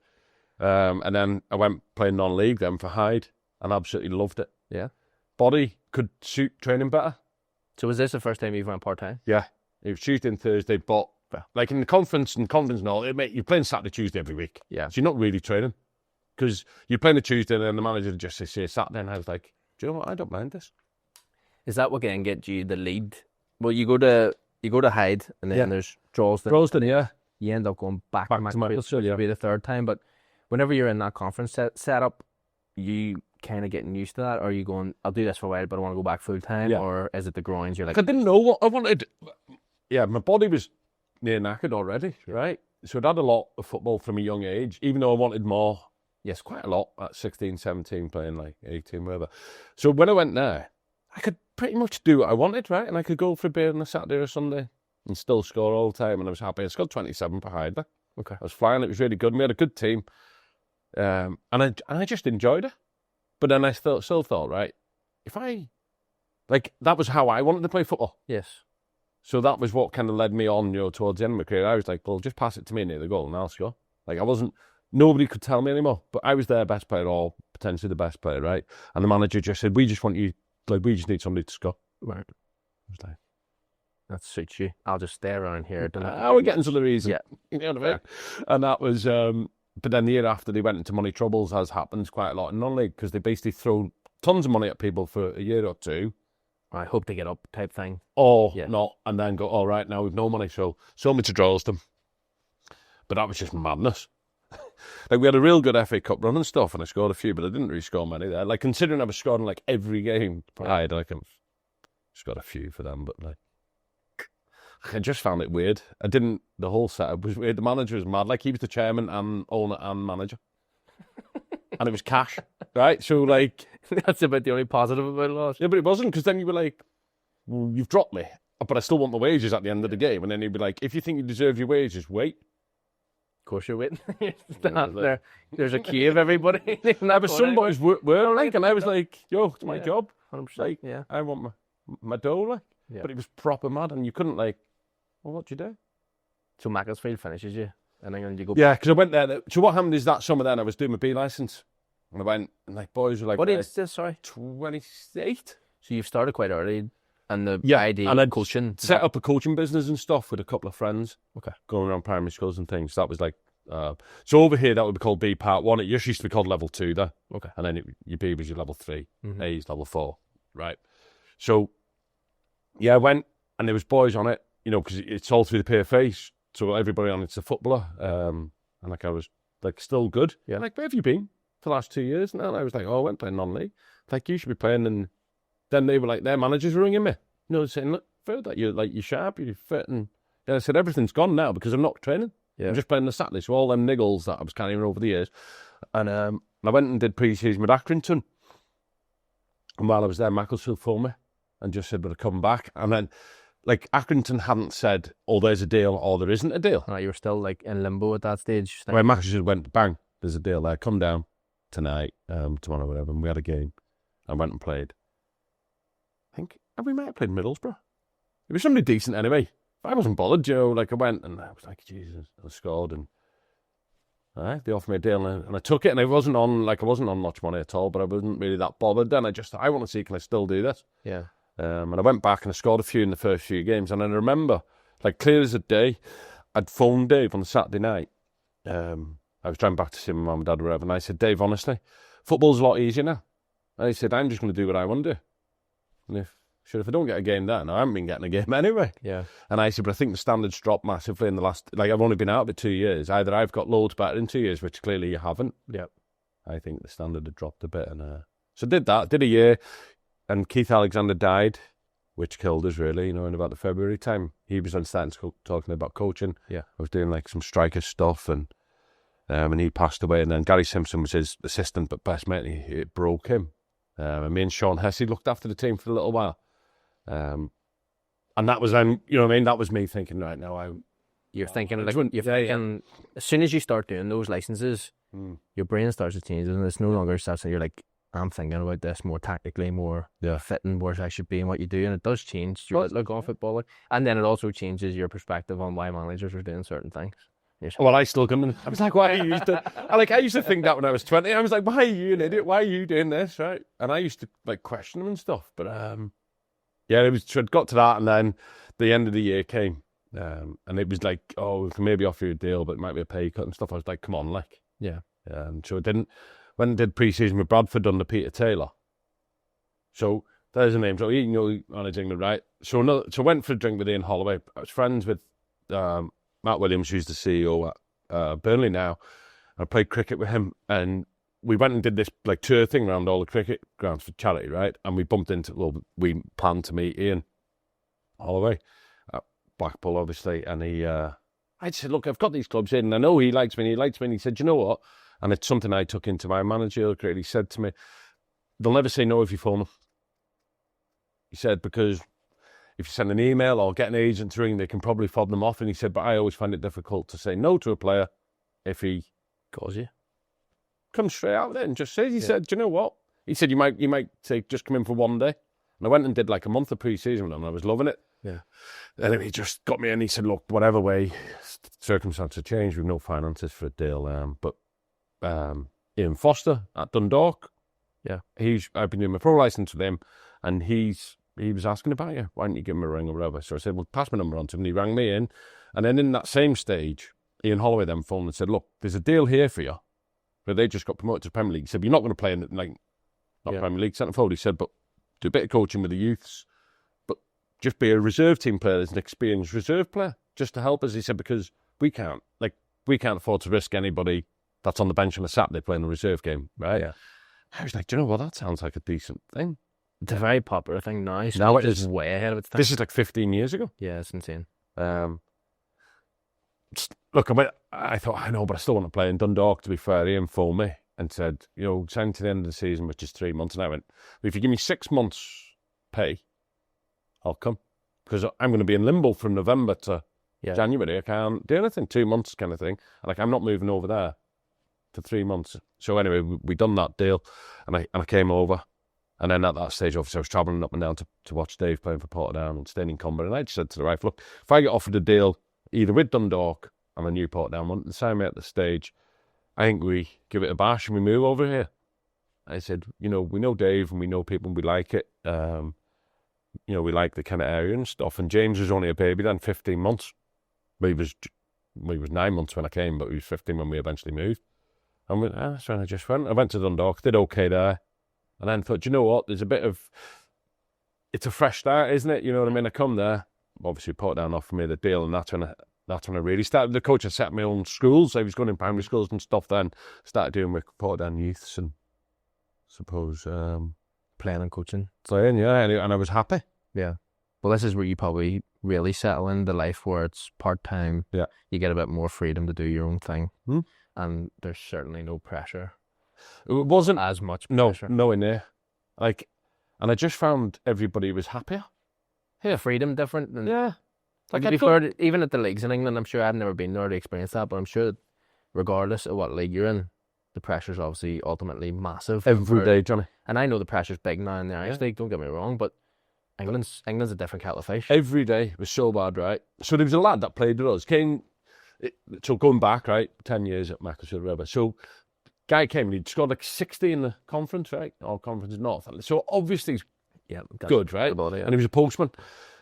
And then I went playing non-league then for Hyde, and absolutely loved it. Yeah. Body could suit training better. So was this the first time you went part-time? Yeah. It was Tuesday and Thursday, but like in the conference and all, you're playing Saturday, Tuesday every week. Yeah. So you're not really training. Because you're playing a Tuesday and then the manager would just say Saturday, and I was like, do you know what? I don't mind this. Is that what can get you the lead? Well, you go to Hyde, and then there's Droylsden. Droylsden, yeah. You end up going back to Macclesfield. Macclesfield, yeah. It'll be the third time, but whenever you're in that conference setup, you kind of getting used to that, or are you going, I'll do this for a while, but I want to go back full time, or is it the groins? You're like, I didn't know what I wanted. Yeah, my body was near knackered already, right? So I'd had a lot of football from a young age, even though I wanted more. Yes, quite a lot at 16, 17, playing like 18, whatever. So when I went there, I could pretty much do what I wanted, right? And I could go for a beer on a Saturday or Sunday and still score all the time, and I was happy. I scored 27 for Hyde. Okay. I was flying. It was really good. We had a good team. And I just enjoyed it. But then I still thought, right, if I, like, that was how I wanted to play football. Yes. So that was what kind of led me on, towards the end of my career. I was like, well, just pass it to me near the goal and I'll score. Like, nobody could tell me anymore. But I was their best player, or potentially the best player, right? And the manager just said, we just want you, like, we just need somebody to score. Right. I was like, that suits you. I'll just stay around here. We're getting to the reason. Yeah. You know what I mean? And that was, but then the year after they went into money troubles, as happens quite a lot in non-league, because they basically throw tons of money at people for a year or two. I hope to get up type thing. Or not, and then go, all right, now we've no money, so sold me to Droylsden. But that was just madness. Like, we had a real good FA Cup run and stuff, and I scored a few, but I didn't really score many there. Like, considering I was scoring like every game, I scored a few for them, but like, I just found it weird. The whole setup was weird. The manager was mad. Like, he was the chairman and owner and manager. And it was cash, right? So, like... That's about the only positive about it. Yeah, but it wasn't, because then you were like, well, you've dropped me, but I still want my wages at the end of the game. And then he'd be like, if you think you deserve your wages, wait. Of course you're waiting. There. There's a queue of everybody. But some boys were like, and I was like, yo, it's my job. 100%. Like, I want my dough, like. Yeah. But it was proper mad, and you couldn't, like, well, what'd you do? So Macclesfield finishes you, and then you go... Yeah, because I went there. So what happened is that summer then I was doing my B licence, and I went, and like, boys were like... What age is this, sorry? 28. So you've started quite early, and the idea and I'd coaching... set up a coaching business and stuff with a couple of friends. Okay. Going around primary schools and things. That was like... so over here, that would be called B Part 1. It just used to be called Level 2 there. Okay. And then your B was your Level 3. Mm-hmm. A is Level 4. Right. So, yeah, I went, and there was boys on it, because it's all through the PFA, so everybody on it's a footballer. And like, I was like still good. Yeah. Like, where have you been for the last 2 years? And I was like, I went playing non-league. Like, you should be playing. And then they were like, their managers were ringing me. Saying, look, Phil, that you're sharp, you're fit. And I said, everything's gone now because I'm not training. Yeah. I'm just playing the Saturday. So all them niggles that I was carrying over the years. And I went and did pre-season with Accrington. And while I was there, Macclesfield phoned me and just said, would I come back? And then, like, Accrington hadn't said, oh, there's a deal, or there isn't a deal. Right, you were still, like, in limbo at that stage. Well, Macclesfield went, bang, there's a deal there. Come down tonight, tomorrow, whatever. And we had a game. I went and played. I think, we might have played Middlesbrough. It was somebody decent anyway. I wasn't bothered, like, I went and I was like, Jesus, I scored, and they offered me a deal, and I took it, and I wasn't on much money at all, but I wasn't really that bothered then. I want to see, can I still do this? Yeah. And I went back and I scored a few in the first few games, and I remember, like, clear as a day, I'd phoned Dave on the Saturday night. I was driving back to see my mum and dad or whatever, and I said, Dave, honestly, football's a lot easier now. And he said, I'm just going to do what I want to do. And if I don't get a game then, I haven't been getting a game anyway. Yeah. And I said, but I think the standards dropped massively in the last... Like, I've only been out of it 2 years. Either I've got loads better in 2 years, which clearly you haven't. Yeah. I think the standard had dropped a bit. And so did that, did a year, and Keith Alexander died which killed us really, in about the February time. He was then starting to talking about coaching. Yeah. I was doing like some striker stuff, and he passed away. And then Gary Simpson was his assistant, but best mate, it broke him. And me and Sean Hesse looked after the team for a little while. And that was then, that was me thinking, right now, you're thinking, as soon as you start doing those licenses, your brain starts to change, and it's no longer such that you're like, I'm thinking about this more tactically, more fitting where I should be and what you do, and it does change your outlook on football, and then it also changes your perspective on why managers are doing certain things. Well, I still come in. I was like, why are you used to? I used to think that when I was 20. I was like, why are you an idiot? Why are you doing this, right? And I used to like question them and stuff. But it got to that, and then the end of the year came, and it was like, oh, we can maybe offer you a deal, but it might be a pay cut and stuff. I was like, come on, like, yeah. So it didn't. When I did pre-season with Bradford under Peter Taylor. So there's a name. So you manage England, right? So I went for a drink with Ian Holloway. I was friends with Matt Williams, who's the CEO at Burnley now. I played cricket with him, and we went and did this like tour thing around all the cricket grounds for charity, right? And we bumped into, we planned to meet Ian Holloway at Blackpool, obviously. And I said, look, I've got these clubs in, and I know he likes me, and he said, you know what? And it's something I took into my managerial career. He said to me, they'll never say no if you phone them. He said, because if you send an email or get an agent to ring, they can probably fob them off. And he said, but I always find it difficult to say no to a player if he calls you. Come straight out there and just say, he said, do you know what? He said, you might say, just come in for one day. And I went and did like a month of pre-season with him, and I was loving it. Yeah. And he just got me in. He said, look, whatever way circumstances change, we've no finances for a deal. But Ian Foster at Dundalk. Yeah. I've been doing my pro license with him, and he was asking about you. Why don't you give him a ring or whatever? So I said, well, pass my number on to him. And he rang me in. And then in that same stage, Ian Holloway then phoned and said, look, there's a deal here for you. But they just got promoted to the Premier League. He said, you're not going to play in Premier League centre forward. He said, but do a bit of coaching with the youths, but just be a reserve team player as an experienced reserve player, just to help us. He said, because we can't afford to risk anybody that's on the bench on a Saturday playing a reserve game, right? Yeah. I was like, do you know what? That sounds like a decent thing. It's a very popular thing now. So now it is is way ahead of its time. This is like 15 years ago. Yeah, it's insane. Look, I thought, I know, but I still want to play in Dundalk, to be fair. Ian phoned me and said, sign to the end of the season, which is 3 months. And I went, if you give me 6 months pay, I'll come. Because I'm going to be in limbo from November to January. I can't do anything, 2 months kind of thing. Like, I'm not moving over there for 3 months. So anyway, we done that deal, and I came over. And then at that stage, obviously, I was travelling up and down to watch Dave playing for Portadown and staying in Cumber. And I just said to the wife, look, if I get offered a deal either with Dundalk and a new Portadown one, the same at the stage, I think we give it a bash and we move over here. I said, we know Dave and we know people and we like it. We like the kind of area and stuff. And James was only a baby then, 15 months. He was 9 months when I came, but he was 15 when we eventually moved. And that's when I just went. I went to Dundalk, did okay there. And then thought, you know what, it's a fresh start, isn't it? You know what I mean? I come there, obviously Portadown offered me the deal, and that's when I really started. The coach had set my own schools. I was going in primary schools and stuff then. Started doing with Portadown youths and suppose playing and coaching. Playing, yeah, and I was happy. Yeah. Well, this is where you probably really settle into life where it's part-time. Yeah. You get a bit more freedom to do your own thing. And there's certainly no pressure. It wasn't as much pressure. No, in there. And I just found everybody was happier. Yeah, freedom different. And yeah. Like to be fair, even at the leagues in England, I'm sure I've never been there to experience that, but I'm sure that regardless of what league you're in, the pressure's obviously ultimately massive. Every day, Johnny. And I know the pressure's big now in the Irish League, don't get me wrong, but England's a different kettle of fish. Every day was so bad, right? So there was a lad that played with us. So going back, right, 10 years at Macclesfield River. So guy came and he'd scored like 60 in the conference, right? Or Conference North. So obviously he's good, right? Body, yeah. And he was a postman.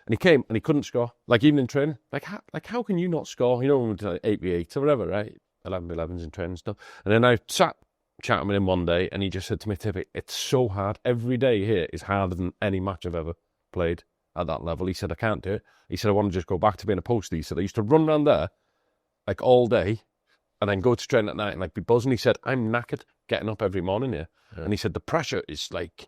And he came and he couldn't score. Like even in training. Like how can you not score? When we did like 8v8 or whatever, right? 11v11s in training and stuff. And then I sat chatting with him one day and he just said to me, Tippy, it's so hard. Every day here is harder than any match I've ever played at that level. He said, I can't do it. He said, I want to just go back to being a poster. He said, I used to run around there like all day and then go to train at night and like be buzzing. He said, I'm knackered getting up every morning here. Yeah. And he said, the pressure is like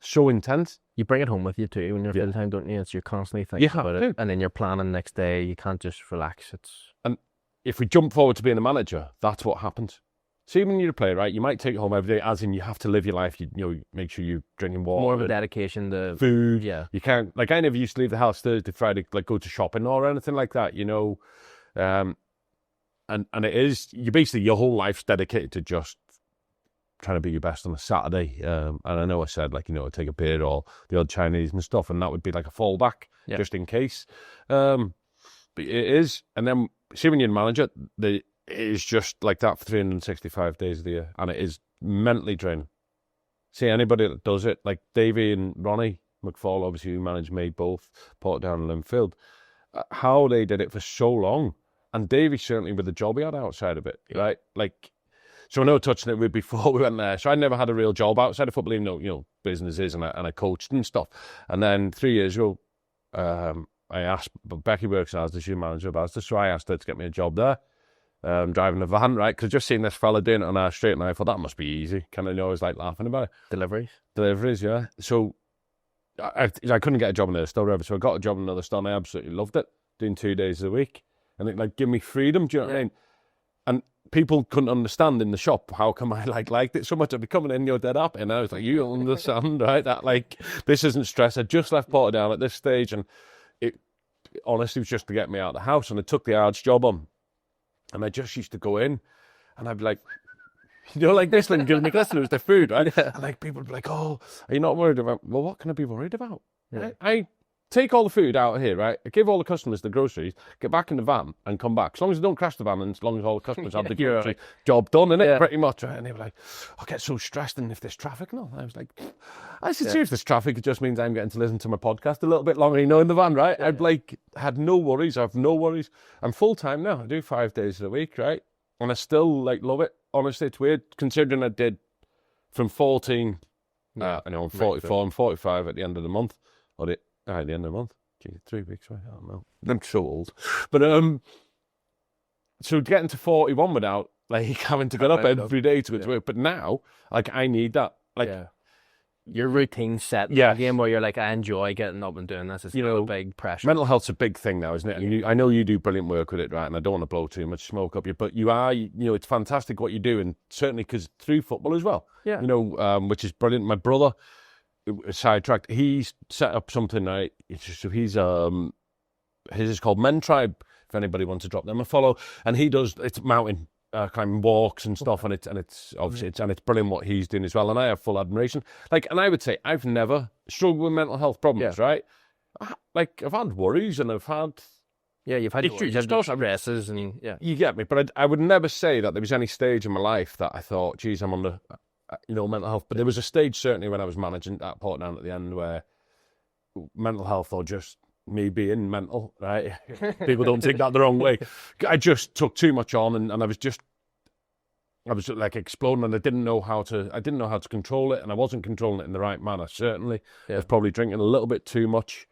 so intense. You bring it home with you too when you're full time, don't you? You're constantly thinking about it, and then you're planning next day. You can't just relax. And if we jump forward to being a manager, that's what happens. See, when you're a player, right, you might take it home every day, as in you have to live your life. You know, make sure you're drinking water. More of a dedication to food. Yeah. You can't, like, I never used to leave the house Thursday, Friday, like go to shopping or anything like that, you know. And it is, your whole life's dedicated to just trying to be your best on a Saturday. And I know I said, like, you know, take a beer or the odd Chinese and stuff, and that would be like a fallback just in case. But it is. And then, see, when you're a manager, it is just like that for 365 days of the year. And it is mentally draining. See, anybody that does it, like Davey and Ronnie McFall, obviously, who managed me both, Portadown and Linfield, how they did it for so long. And Davey certainly with the job he had outside of it, right? Like, so I know touching it with before we went there. So I never had a real job outside of football, even though, you know, businesses and I coached and stuff. And then 3 years ago, I asked, Becky works as the shoe manager of Asda, so I asked her to get me a job there, driving a van, right? Because just seeing this fella doing it on our street, and I thought that must be easy. Kind of, you know, I was like laughing about it. Deliveries, yeah. So I couldn't get a job in the store ever, so I got a job in another store, and I absolutely loved it, doing 2 days a week. And it like gave me freedom, do you know what I mean? And people couldn't understand in the shop how come I liked it so much. I'd be coming in, you're dead happy, and I was like, you don't understand, right? That like this isn't stress. I just left Portadown at this stage, and it honestly was just to get me out of the house. And I took the Ards job on, and I just used to go in, and I'd be like, you know, like this, and Macclesfield was their food, right? And like people would be like, oh, are you not worried about? Well, what can I be worried about? Right? I take all the food out here, right? I give all the customers the groceries, get back in the van and come back. As long as I don't crash the van and as long as all the customers have the grocery job done, innit? Pretty much, right? And they were like, I get so stressed and if there's traffic and all. I was like, I said, seriously, if there's traffic, it just means I'm getting to listen to my podcast a little bit longer, you know, in the van, right? I'd like, had no worries. I have no worries. I'm full-time now. I do 5 days a week, right? And I still, like, love it. Honestly, it's weird, considering I did from 14, I know, I'm 44, I'm 45 at the end of the month, or at the end of the month. 3 weeks, right? I don't know. I'm so old. But so getting to 41 without like having to get up every day to go to work. But now, like, I need that. Like, your routine set again, where you're like, I enjoy getting up and doing this. It's, you know, a big pressure. Mental health's a big thing now, isn't it? And I know you do brilliant work with it, right? And I don't want to blow too much smoke up you, but you are, you know, it's fantastic what you do, and certainly because through football as well. Yeah. You know, which is brilliant. My brother, sidetracked, he's set up something, right? So he's his is called Men Tribe, if anybody wants to drop them a follow, and he does, it's mountain climbing walks and stuff, and it's obviously it's brilliant what he's doing as well, and I have full admiration. Like, and I would say I've never struggled with mental health problems, right? Like, I've had worries and I've had you've had stresses, and you get me, but I would never say that there was any stage in my life that I thought, geez, I'm under mental health. But there was a stage, certainly, when I was managing at Portadown at the end, where mental health, or just me being mental, right? People don't take that the wrong way. I just took too much on, and I was like exploding, and I didn't know how to control it, and I wasn't controlling it in the right manner, certainly. I was probably drinking a little bit too much,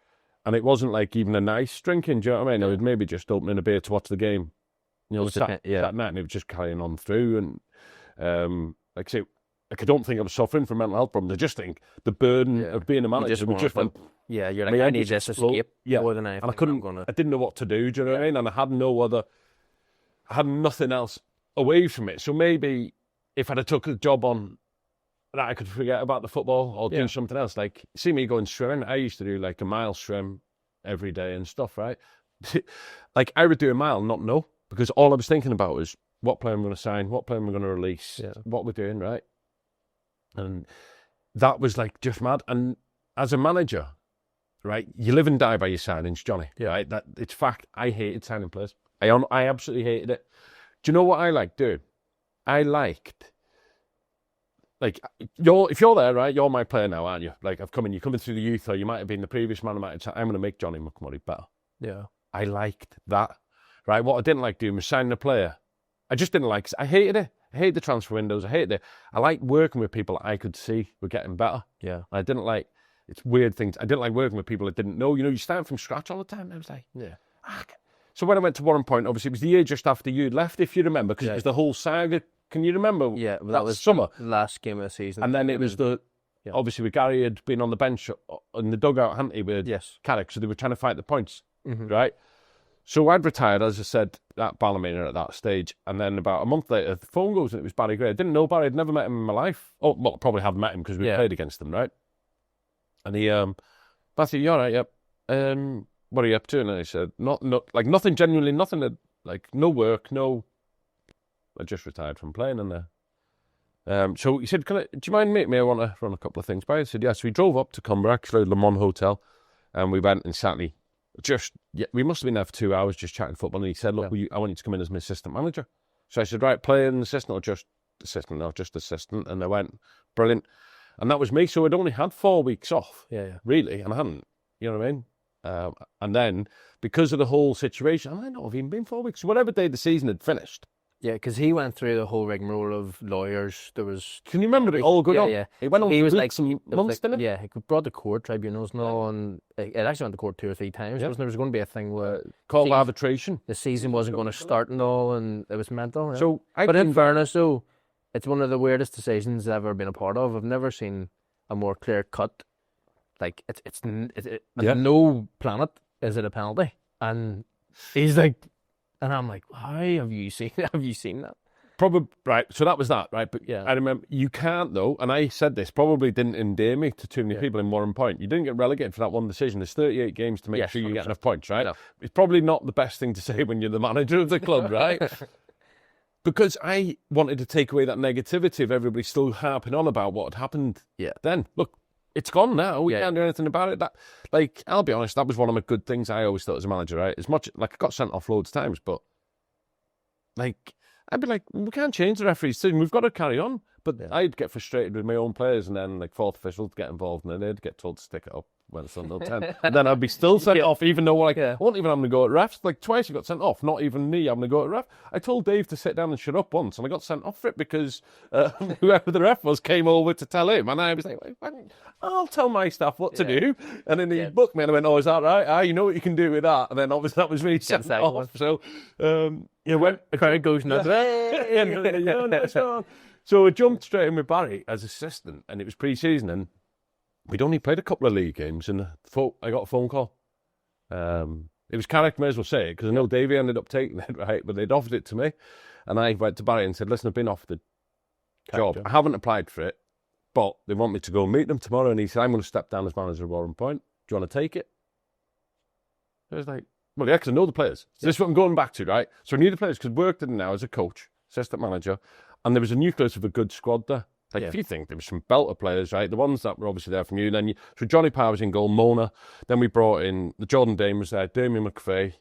and it wasn't like even a nice drinking, do you know what I mean? I was maybe just opening a beer to watch the game, you know, that night, and it was just carrying on through, and like I say, like, I don't think I was suffering from mental health problems. I just think the burden of being a manager was just went. Yeah, you're like, I need this escape more than anything. And I didn't know what to do. Do you know what I mean? And I had nothing else away from it. So maybe if I'd have took a job on that, I could forget about the football or do something else. Like, see me going swimming. I used to do like a mile swim every day and stuff, right? Like, I would do a mile and not know, because all I was thinking about was what player I'm going to sign, what player I'm going to release, what we're doing, right? And that was like just mad. And as a manager, right, you live and die by your signings, Johnny. Yeah, right? That it's fact. I hated signing players. I absolutely hated it. Do you know what I liked doing? I liked, like, if you're there, right, you're my player now, aren't you? Like, you're coming through the youth, or you might have been the previous man. I'm going to make Johnny McMurray better. Yeah, I liked that. Right, what I didn't like doing was signing a player. I just didn't like. I hated it. I hate the transfer windows. I hate it. I like working with people I could see were getting better. Yeah. I didn't like, it's weird things. I didn't like working with people I didn't know. You know, you start from scratch all the time. I was like, So when I went to Warrenpoint, obviously it was the year just after you'd left, if you remember, because it was the whole saga. Can you remember? Yeah, well, that was summer. The last game of the season. And then it was the Yeah. Obviously, with Gary had been on the bench in the dugout, hadn't he, with Yes. Carrick, so they were trying to fight the points, right? So I'd retired, as I said, at Ballymena at that stage, and then about a month later, the phone goes and it was Barry Gray. I didn't know Barry, I'd never met him in my life. Oh, well, probably have met him because we played against him, right? And he, Matthew, you all right? Yep. What are you up to? And I said, nothing, genuinely nothing, like no work, no. I just retired from playing, and so he said, do you mind meeting me? I want to run a couple of things by. I said, yeah. So we drove up to Cumbria, actually, Le Mans Hotel, and we went and sat. We must have been there for 2 hours just chatting football. And he said, look, I want you to come in as my assistant manager. So I said, right, playing assistant or just assistant? No, just assistant. And I went, brilliant. And that was me. So I'd only had 4 weeks off, really, and I hadn't, you know what I mean? And then, because of the whole situation, I might not have even been 4 weeks. Whatever day the season had finished. Yeah, because he went through the whole rigmarole of lawyers. There was... Can you remember it all going on? Yeah. He went on he was like some months, didn't he? Yeah, he brought to court, tribunals and all, and it actually went to court 2 or 3 times. Wasn't there? Was going to be a thing where... Called arbitration. The season wasn't going to start and all, and it was mental. Yeah. So, but in fairness, though, it's one of the weirdest decisions I've ever been a part of. I've never seen a more clear cut. Like, it's no planet is it a penalty. And he's like... And I'm like, why have you seen that? Probably, right, so that was that, right? But yeah. I remember, you can't though, and I said this, probably didn't endear me to too many people in Warrenpoint. You didn't get relegated for that one decision. There's 38 games to make sure you get enough points, right? No. It's probably not the best thing to say when you're the manager of the club, right? Because I wanted to take away that negativity of everybody still harping on about what had happened then. Look, it's gone now. We can't do anything about it. That, like, I'll be honest, that was one of my good things I always thought as a manager, right? As much, like, I got sent off loads of times, but, like, I'd be like, we can't change the referee's decision. We've got to carry on. But I'd get frustrated with my own players, and then, like, fourth officials get involved, and then they'd get told to stick it up when it's under 10. And then I'd be still sent off, even though, like, I wasn't even having to go at refs. Like, twice I got sent off, not even me having to go at ref. I told Dave to sit down and shut up once, and I got sent off for it because whoever the ref was came over to tell him. And I was like, I'll tell my staff what to do. And then he booked me, and I went, oh, is that right? You know what you can do with that. And then obviously that was me sent off. So, when the crowd goes nuts. So I jumped straight in with Barry as assistant, and it was pre-season, and we'd only played a couple of league games, and I got a phone call. It was Carrick, may as well say it, because I know Davey ended up taking it, right? But they'd offered it to me, and I went to Barry and said, listen, I've been offered the job. I haven't applied for it, but they want me to go and meet them tomorrow, and he said, I'm going to step down as manager of Warrenpoint. Do you want to take it? I was like, well, yeah, because I know the players. So this is what I'm going back to, right? So I knew the players, because I worked in now as a coach, assistant manager, and there was a nucleus of a good squad there. Like, if you think there was some belter players, right? The ones that were obviously there from you. So Johnny Parr was in goal, Mona. Then we brought in, the Jordan Dane was there, Damien McVeigh,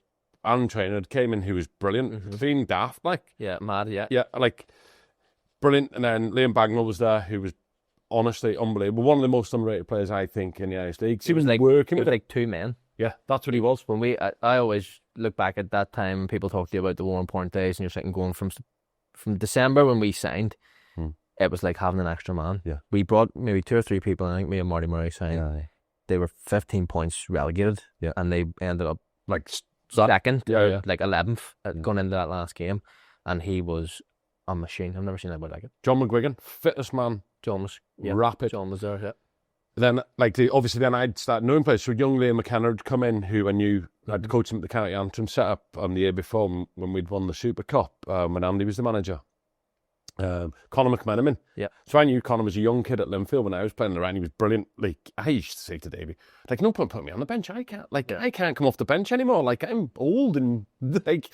Aaron Traynor came in, who was brilliant. Being daft, like. Yeah, mad, yeah. Yeah, like, brilliant. And then Liam Bagnall was there, who was honestly unbelievable. One of the most underrated players, I think, in the Irish League. He was like working with like 2 men. Yeah, that's what he was. When I always look back at that time, people talk to you about the Warrenpoint days, and you're sitting going from December when we signed, it was like having an extra man. Yeah. We brought maybe 2 or 3 people, I think me and Marty Murray signed. Yeah. They were 15 points relegated, and they ended up like second, like 11th going into that last game, and he was a machine. I've never seen anybody like it. John McGuigan, fittest man. John was rapid. John was there, yeah. Then, obviously, I'd start knowing players. So young Liam McKenna had come in, who I knew, I'd coached him at the County Antrim, set up on the year before when we'd won the Super Cup, when Andy was the manager. Conor McMenamin. Yeah. So I knew Conor was a young kid at Linfield when I was playing around. He was brilliant. Like, I used to say to Davey, like, no point putting me on the bench. I can't come off the bench anymore. Like, I'm old and like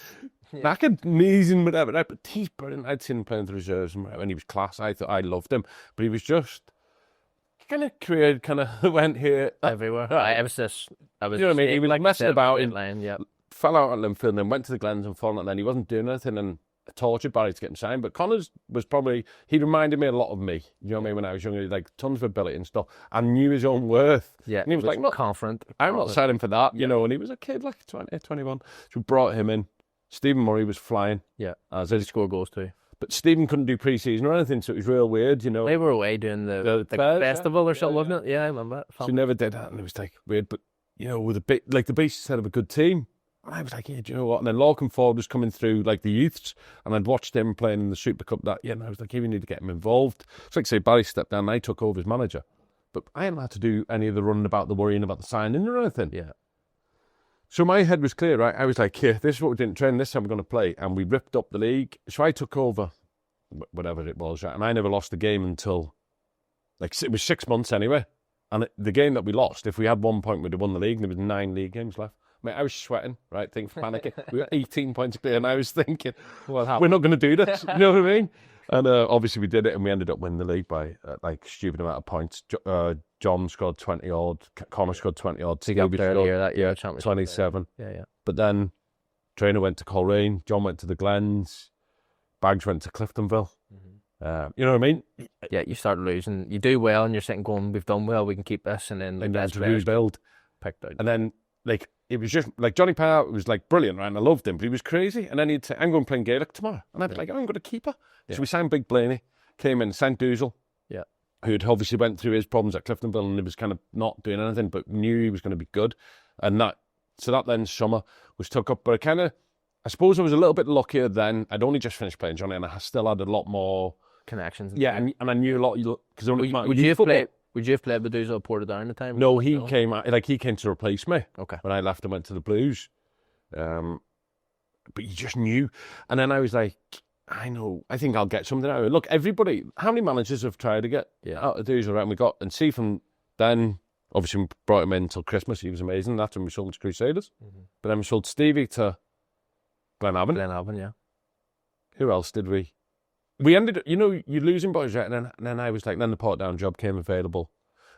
knackered, knees and whatever. Right? But he's brilliant. I'd seen him playing the reserves and he was class. I thought I loved him, but he was just kind of career went here everywhere. I was you know what I mean? He was like messing about in line, fell out at Linfield and then went to the Glens and fallen, and then he wasn't doing anything and tortured Barry to get him signed. But Connor's was probably, he reminded me a lot of me. You know what I mean? When I was younger, like tons of ability and stuff, and knew his own worth. Yeah, and he was like, not confident. I'm not signing for that, you know. And he was a kid, like 20, 21. So we brought him in. Stephen Murray was flying. Yeah, as he scored goals too. But Stephen couldn't do pre-season or anything, so it was real weird, you know. They were away doing the festival or something, wasn't it? Yeah, I remember that. So we never did that, and it was like weird. But you know, with a bit like the basis set of a good team, and I was like, yeah, do you know what? And then Larkin Ford was coming through like the youths, and I'd watched him playing in the Super Cup that year, and I was like, yeah, we need to get him involved. It's like say Barry stepped down, and I took over as manager. but I hadn't had to do any of the running about, the worrying about the signing or anything. Yeah. So my head was clear, right? I was like, yeah, this is what we didn't train, this time we're going to play. And we ripped up the league. So I took over, whatever it was, right? And I never lost a game until, like, it was 6 months anyway. And the game that we lost, if we had 1 point, we'd have won the league. And there was 9 league games left. Mate, I was sweating, right? Panicking. We were 18 points clear, and I was thinking, we're not going to do this. You know what I mean? And obviously we did it, and we ended up winning the league by like stupid amount of points. John scored 20 odd, Connor scored 20 odd. So you got there earlier that year, 27. Yeah. But then Trainer went to Coleraine, John went to the Glens, Bags went to Cliftonville. You know what I mean? Yeah, you start losing. You do well, and you're sitting going, "We've done well. We can keep this." And then to rebuild, picked out. And then like it was just like Johnny Power was like brilliant, right? And I loved him, but he was crazy. And then he'd say, "I'm going playing Gaelic tomorrow," and I'd be like, "I'm going to keep her." So we signed Big Blaney, came in, signed Doozle, who'd obviously went through his problems at Cliftonville, and he was kind of not doing anything, but knew he was going to be good. And that then summer was took up. But I suppose I was a little bit luckier then. I'd only just finished playing Johnny, and I still had a lot more connections. Yeah, and I knew a lot because would you have played with Doozle at Portadown at the time? No, he came to replace me. Okay. When I left and went to the Blues, but you just knew. And then I was like, I know, I think I'll get something out of it. Look, everybody, how many managers have tried to get out of Doozle, right? And we got, and see from then, obviously we brought him in until Christmas. He was amazing. That's when we sold him to Crusaders. But then we sold Stevie to Glenavon. Yeah. Who else did we? We ended up, you're losing boys, right? And then I was like, then the Portadown job came available.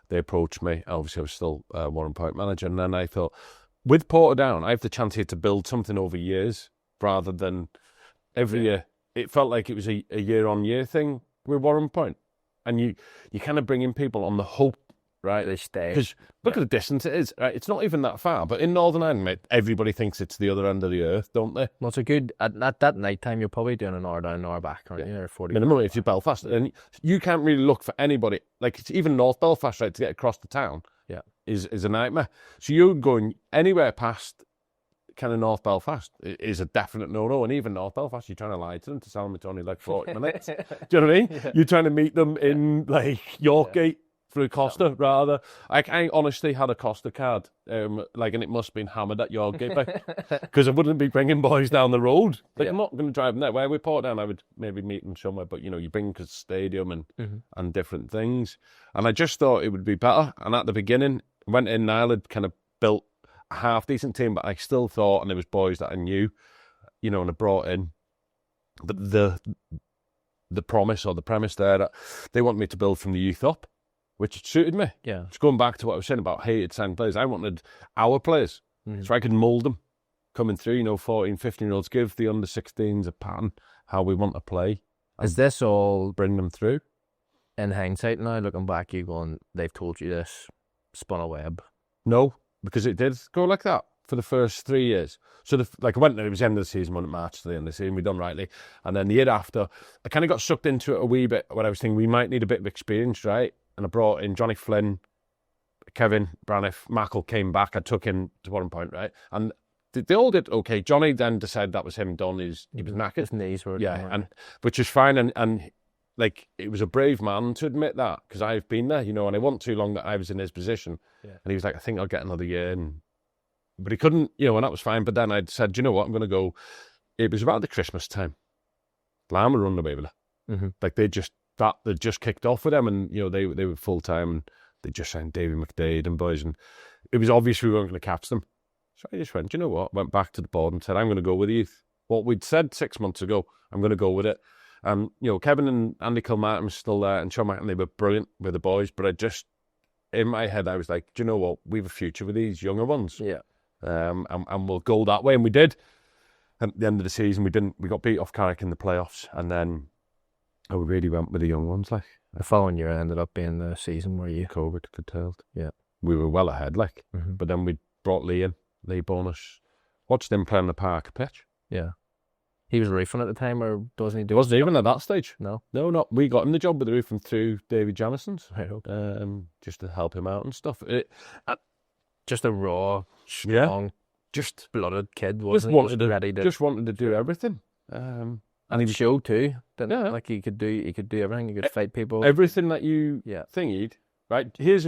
They approached me. Obviously, I was still Warrenpoint manager. And then I thought, with Portadown, I have the chance here to build something over years rather than every year. It felt like it was a year-on-year thing with Warrenpoint. And you kind of bring in people on the hope, right? They stay. Because look at the distance it is, right? It's not even that far. But in Northern Ireland, mate, everybody thinks it's the other end of the earth, don't they? Well, it's a good, at that night time, you're probably doing an hour down, an hour back, aren't you? Or 40 minimum if you're Belfast. And you can't really look for anybody. Like, it's even North Belfast, right, to get across the town is a nightmare. So you're going anywhere past kind of North Belfast is a definite no-no. And even North Belfast, you're trying to lie to them to tell them it's only like 40 minutes. Do you know what I mean? Yeah. You're trying to meet them in, like, Yorkgate. Through Costa, rather. I honestly had a Costa card, and it must have been hammered at Yorkgate, because I wouldn't be bringing boys down the road. I'm not going to drive them there. Where we Portadown, I would maybe meet them somewhere, but you bring to the stadium and different things. And I just thought it would be better. And at the beginning, went in, Niall had kind of built a half decent team, but I still thought, and there was boys that I knew, and I brought in the promise or the premise there that they want me to build from the youth up, which suited me. Yeah. It's going back to what I was saying about hated signed players. I wanted our players, so I could mould them coming through, 14, 15-year-olds, give the under-16s a pattern, how we want to play. Is this all, bring them through? In hindsight now, looking back, you going, they've told you this, spun a web? No, because it did go like that for the first 3 years. So, I went there, it was the end of the season, went March to the end of the season, we done rightly. And then the year after, I kind of got sucked into it a wee bit, when I was thinking we might need a bit of experience, right? And I brought in Johnny Flynn, Kevin Braniff, Mackle came back. I took him to Warrenpoint, right? And they all did okay. Johnny then decided that was him done. He was knackered. His knees were... and which is fine. And it was a brave man to admit that, because I've been there, and it wasn't too long that I was in his position. Yeah. And he was like, I think I'll get another year. But he couldn't, and that was fine. But then I'd said, you know what, I'm going to go. It was about the Christmas time. Lamb were running away with it. Like they just kicked off with them, and they were full time, and they just signed Davy McDade and boys, and it was obvious we weren't going to catch them. So I just went, you know what? Went back to the board and said, I'm going to go with the youth. What we'd said 6 months ago, I'm going to go with it. Kevin and Andy Kilmartin were still there, and Sean and they were brilliant with the boys. But I just, in my head, I was like, do you know what? We have a future with these younger ones. Yeah. And we'll go that way, and we did. And at the end of the season, we got beat off Carrick in the playoffs, and then. Oh, we really went with the young ones, like. The following year ended up being the season where you... COVID curtailed. Yeah. We were well ahead, like. But then we brought Lee in, Lee Bonus. Watched him play on the park pitch. Yeah. He was roofing at the time, or doesn't he? Wasn't even at that stage. No. No, not. We got him the job with the roofing through David Jamison's. Right, okay. Just to help him out and stuff. Just a raw, strong, just blooded kid, wasn't he? Just wanted to do everything. And he'd show too, didn't he? Like he could do everything. He could fight people. Everything that you thingied, right? Here's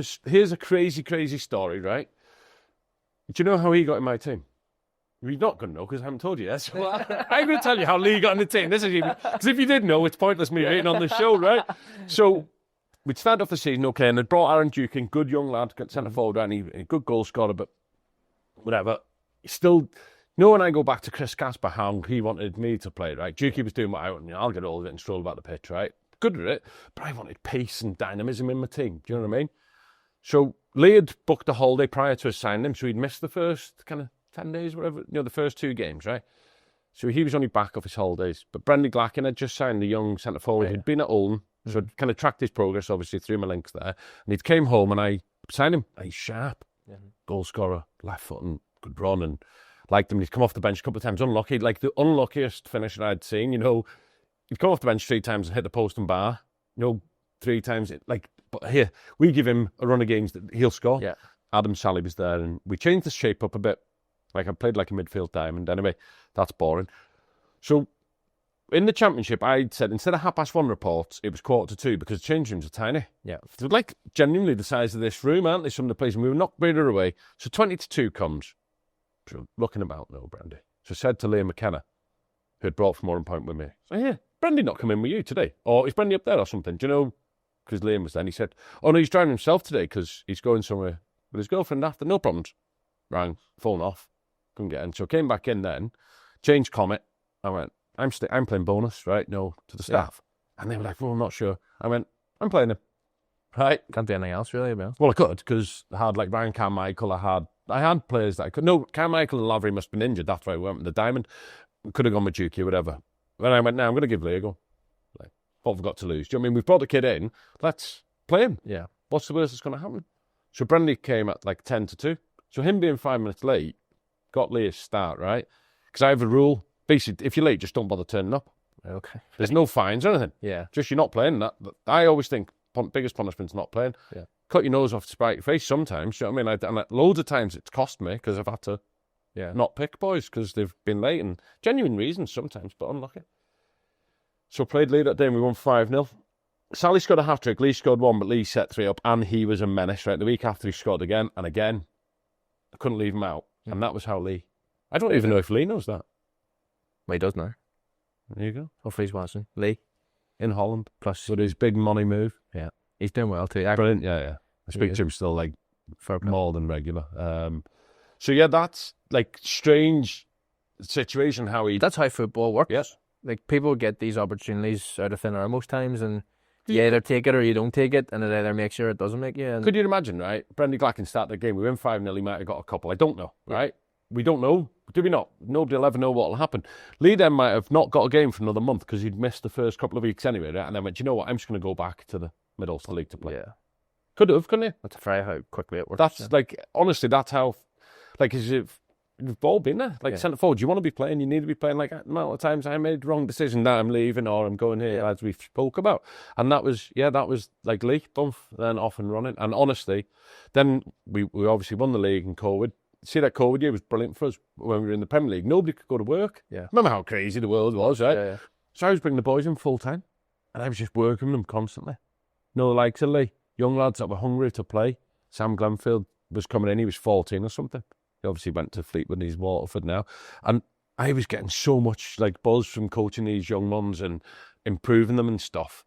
a crazy, crazy story, right? Do you know how he got in my team? You're not going to know because I haven't told you yet. So I'm going to tell you how Lee got in the team. This is because if you did know, it's pointless me reading on the show, right? So we'd start off the season, okay, and they'd brought Aaron Duke in, good young lad, centre forward, and he a good goal scorer, but whatever. Still, when I go back to Chris Casper, how he wanted me to play, right? Dukey was doing what I wanted. I'll get all of it and stroll about the pitch, right? Good at it, but I wanted pace and dynamism in my team. Do you know what I mean? So Lee had booked a holiday prior to us signing him, so he'd missed the first kind of 10 days, whatever, the first 2 games, right? So he was only back off his holidays. But Brendan Glacken had just signed the young centre forward who'd been at Oldham, so I'd kind of tracked his progress, obviously, through my links there. And he came home and I signed him. He's sharp, goal scorer, left foot and good run, and liked him. He'd come off the bench a couple of times, unlucky, like the unluckiest finisher I'd seen. He'd come off the bench 3 times and hit the post and bar. 3 times, but here, we give him a run of games that he'll score. Yeah. Adam Sally was there, and we changed the shape up a bit. I played like a midfield diamond. Anyway, that's boring. So, in the Championship, I'd said, instead of 1:30 reports, it was 1:45 because the change rooms are tiny. Yeah. They're like genuinely the size of this room, aren't they? Some of the places. And we were knocked Breeder away. So 20-2 comes. So looking about, no, Brandy. So I said to Liam McKenna, who had brought from Warrenpoint with me, so, yeah, Brandy not come in with you today? Or is Brandy up there or something? Do you know? Because Liam was there. And he said, oh, no, he's driving himself today because he's going somewhere with his girlfriend after. No problems. Rang, phone off. Couldn't get in. So I came back in then, changed Comet. I went, I'm playing bonus, right? No, to the staff. Yeah. And they were like, well, I'm not sure. I went, I'm playing him. Right? Can't do anything else, really, man. Well, I could, because I had like Ryan Carmichael. I had players that I could. No, Carmichael and Lavery must have been injured. That's why we went with the Diamond. Could have gone with Dukey or whatever. Then I went, no, I'm going to give Lee a go. Like, what have we got to lose? Do you know what I mean? We've brought the kid in. Let's play him. Yeah. What's the worst that's going to happen? So Brendan came at like 10-2. So him being 5 minutes late got Lee a start, right? Because I have a rule. Basically, if you're late, just don't bother turning up. Okay. There's no fines or anything. Yeah. Just you're not playing that. I always think biggest punishment's not playing. Yeah. Cut your nose off to spite your face sometimes. You know what I mean? And loads of times it's cost me because I've had to not pick boys because they've been late and genuine reasons sometimes, but unlucky. So played Lee that day and we won 5-0. Sally scored a hat-trick. Lee scored 1, but Lee set 3 up and he was a menace, right? The week after he scored again and again. I couldn't leave him out. Yeah. And that was how Lee... I don't even know if Lee knows that. Well, he does now. There you go. Hopefully he's watching. Lee. In Holland. Plus, with his big money move. Yeah. He's doing well too. Brilliant, yeah. I speak to him still like more than regular. So yeah, that's like strange situation how he... That's how football works. Yes. Like people get these opportunities out of thin air most times and you either take it or you don't take it and it either makes you or it doesn't make you. And... Could you imagine, right? Brendan Glacken started the game. We win 5-0. He might have got a couple. I don't know, right? We don't know. Do we not? Nobody will ever know what will happen. Lee then might have not got a game for another month because he'd missed the first couple of weeks anyway, right? And then went, you know what? I'm just going to go back to the middle of the league to play. Yeah. Could have, couldn't he? That's very how quickly it works. That's like, honestly, that's how, like, as you've all been there. Like, centre forward, you want to be playing, you need to be playing. Like, a amount of times I made the wrong decision that I'm leaving or I'm going here, as we spoke about. And that was like Lee, bump, then off and running. And honestly, then we obviously won the league in COVID. See, that COVID year was brilliant for us when we were in the Premier League. Nobody could go to work. Yeah. Remember how crazy the world was, right? Yeah. So I was bringing the boys in full time and I was just working them constantly. No likes of Lee. Young lads that were hungry to play. Sam Glenfield was coming in. He was 14 or something. He obviously went to Fleetwood. He's Waterford now. And I was getting so much like buzz from coaching these young ones and improving them and stuff.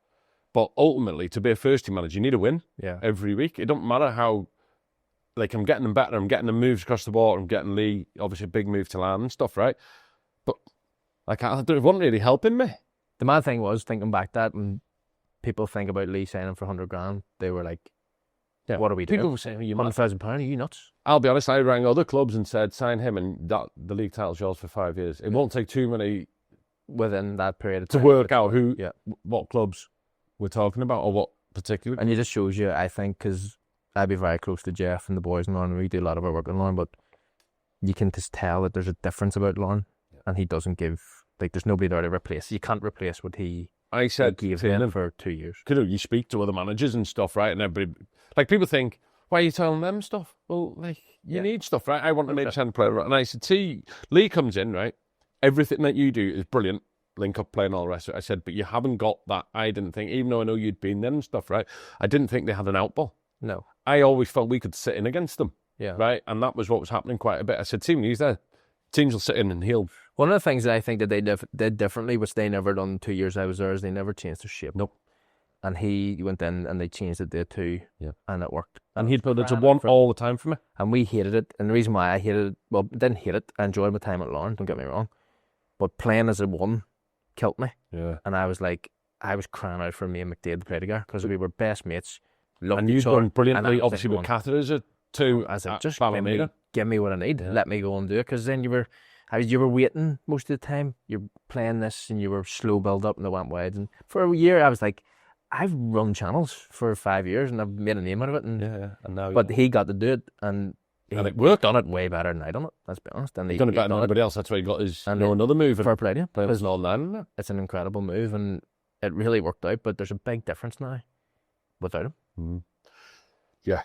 But ultimately, to be a first team manager, you need a win every week. It don't matter how... Like, I'm getting them better, I'm getting them moves across the water, I'm getting Lee, obviously, a big move to land and stuff, right? But, like, it wasn't really helping me. The mad thing was, thinking back that, when people think about Lee signing for 100 grand, they were like, what are we doing? People were saying, £100,000, are you nuts? I'll be honest, I rang other clubs and said, sign him, and the league title's yours for 5 years. It won't take too many... Within that period of time. To work out what clubs we're talking about, or what particular... And it just shows you, I think, because... I'd be very close to Jeff and the boys and Lauren. We do a lot of our work on Lauren, but you can just tell that there's a difference about Lauren, and he doesn't give, like, there's nobody there to replace. You can't replace what he gave him for 2 years. You speak to other managers and stuff, right? And everybody, like, people think, why are you telling them stuff? Well, like, you need stuff, right? I want to make a 10 player, and I said, see, Lee comes in, right? Everything that you do is brilliant. Link up, play and all the rest of it. I said, but you haven't got that. I didn't think, even though I know you'd been there and stuff, right? I didn't think they had an out ball. No. I always felt we could sit in against them. Yeah. Right? And that was what was happening quite a bit. I said, see, when he's there, teams will sit in and he'll... One of the things that I think that they did differently, which they never done 2 years I was there, is they never changed their shape. Nope. And he went in and they changed it to 2, and it worked. And he'd put it to 1 all the time for me. And we hated it. And the reason why I hated it, well, I didn't hate it. I enjoyed my time at Lauren, don't get me wrong. But playing as a 1 killed me. Yeah. And I was crying out for me and McDade to play together because we were best mates. And you've done brilliantly, obviously, with catheters at 2. I said, just give me what I need. Let me go and do it. Because then you were waiting most of the time. You're playing this and you were slow build up and they went wide. And for a year, I was like, I've run channels for 5 years and I've made a name out of it. And, And now, but he got to do it and it worked. Done it way better than I done it, let's be honest. And he's done it better than anybody else. That's why he got his another move. Fair play to him. Playing all nine. It's an incredible move and it really worked out, but there's a big difference now without him. Mm-hmm. Yeah.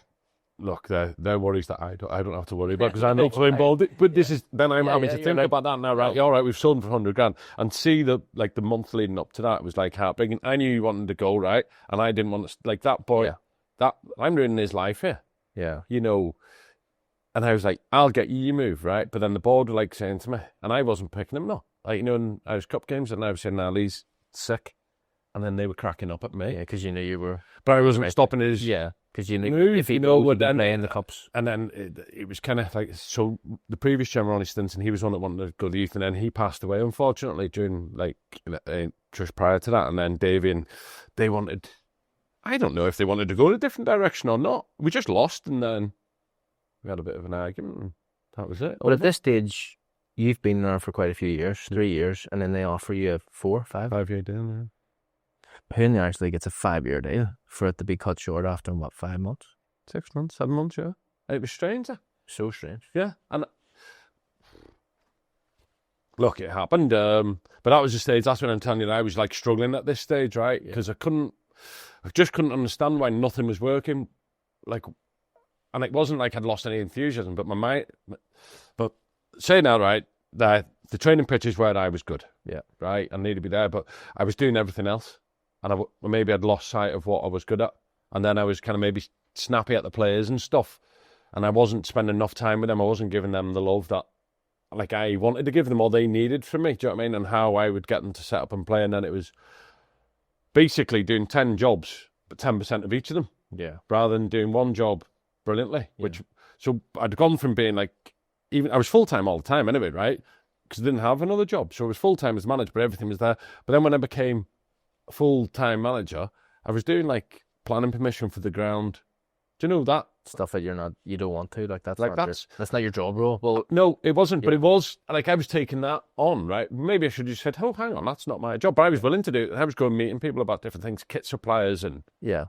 Look, they're worries that I don't have to worry about because I know playing ball. But this is then I'm having to think about that now, right? Yeah, all right, we've sold him for 100 grand, and see the month leading up to that, it was like heartbreaking. I knew he wanted to go, right, and I didn't want to like that boy. Yeah. That I'm ruining his life here. Yeah, you know. And I was like, I'll get you move, right? But then the board were like saying to me, and I wasn't picking him, no. Like, you know, in Irish Cup games, and I was saying, now he's sick. And then they were cracking up at me. Yeah, because you knew you were... But I wasn't stopping his... Yeah, because you knew move, if he would play in the Cups. And then it was kind of like... So the previous general, Ronnie Stinson, he was one that wanted to go to youth, and then he passed away, unfortunately, during, just prior to that. And then Davey and they wanted... I don't know if they wanted to go in a different direction or not. We just lost, and then we had a bit of an argument, and that was it. But at this stage, you've been there for quite a few years, 3 years, and then they offer you a 4, 5? 5-year deal, yeah. Who in the Irish League gets a 5-year deal for it to be cut short after, 5 months? 6 months, 7 months, yeah. It was strange. So strange. Yeah. And look, it happened. But that was the stage, that's when I'm telling you that I was like struggling at this stage, right? Because I just couldn't understand why nothing was working. And it wasn't like I'd lost any enthusiasm, but my mind, but saying that, right, that the training pitches where I was good. Yeah. Right. I needed to be there, but I was doing everything else. And maybe I'd lost sight of what I was good at. And then I was kind of maybe snappy at the players and stuff. And I wasn't spending enough time with them. I wasn't giving them the love that, I wanted to give them all they needed from me. Do you know what I mean? And how I would get them to set up and play. And then it was basically doing 10 jobs, but 10% of each of them. Yeah. Rather than doing one job brilliantly. So I'd gone from being I was full-time all the time anyway, right? Because I didn't have another job. So I was full-time as manager, but everything was there. But then when I became a full-time manager, I was doing planning permission for the ground. Do you know that? Stuff that you don't want to, that's not your job role. Well, no, it wasn't, but it was, I was taking that on, right? Maybe I should have just said, oh, hang on, that's not my job. But I was willing to do it. I was going meeting people about different things, kit suppliers and... Yeah.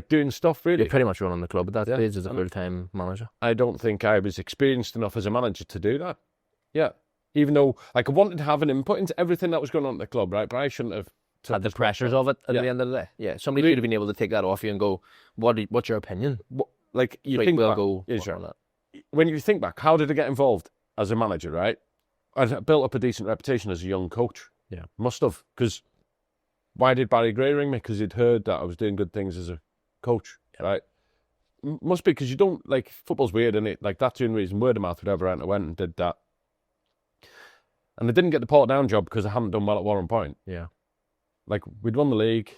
Doing stuff, really. You're pretty much running the club at that stage as a full-time manager. I don't think I was experienced enough as a manager to do that. Yeah. Even though, I wanted to have an input into everything that was going on at the club, right? But I shouldn't have... Had the pressures of it at the end of the day. Yeah. Somebody should have been able to take that off you and go, what's your opinion? You think back, when you think back, how did I get involved as a manager, right? I built up a decent reputation as a young coach. Yeah. Must have. Because why did Barry Gray ring me? Because he'd heard that I was doing good things as a coach, right? Must be because you don't, football's weird, isn't it? That's the only reason, word of mouth, whatever, and I went and did that. And I didn't get the Portadown job because I hadn't done well at Warrenpoint. Yeah. We'd won the league,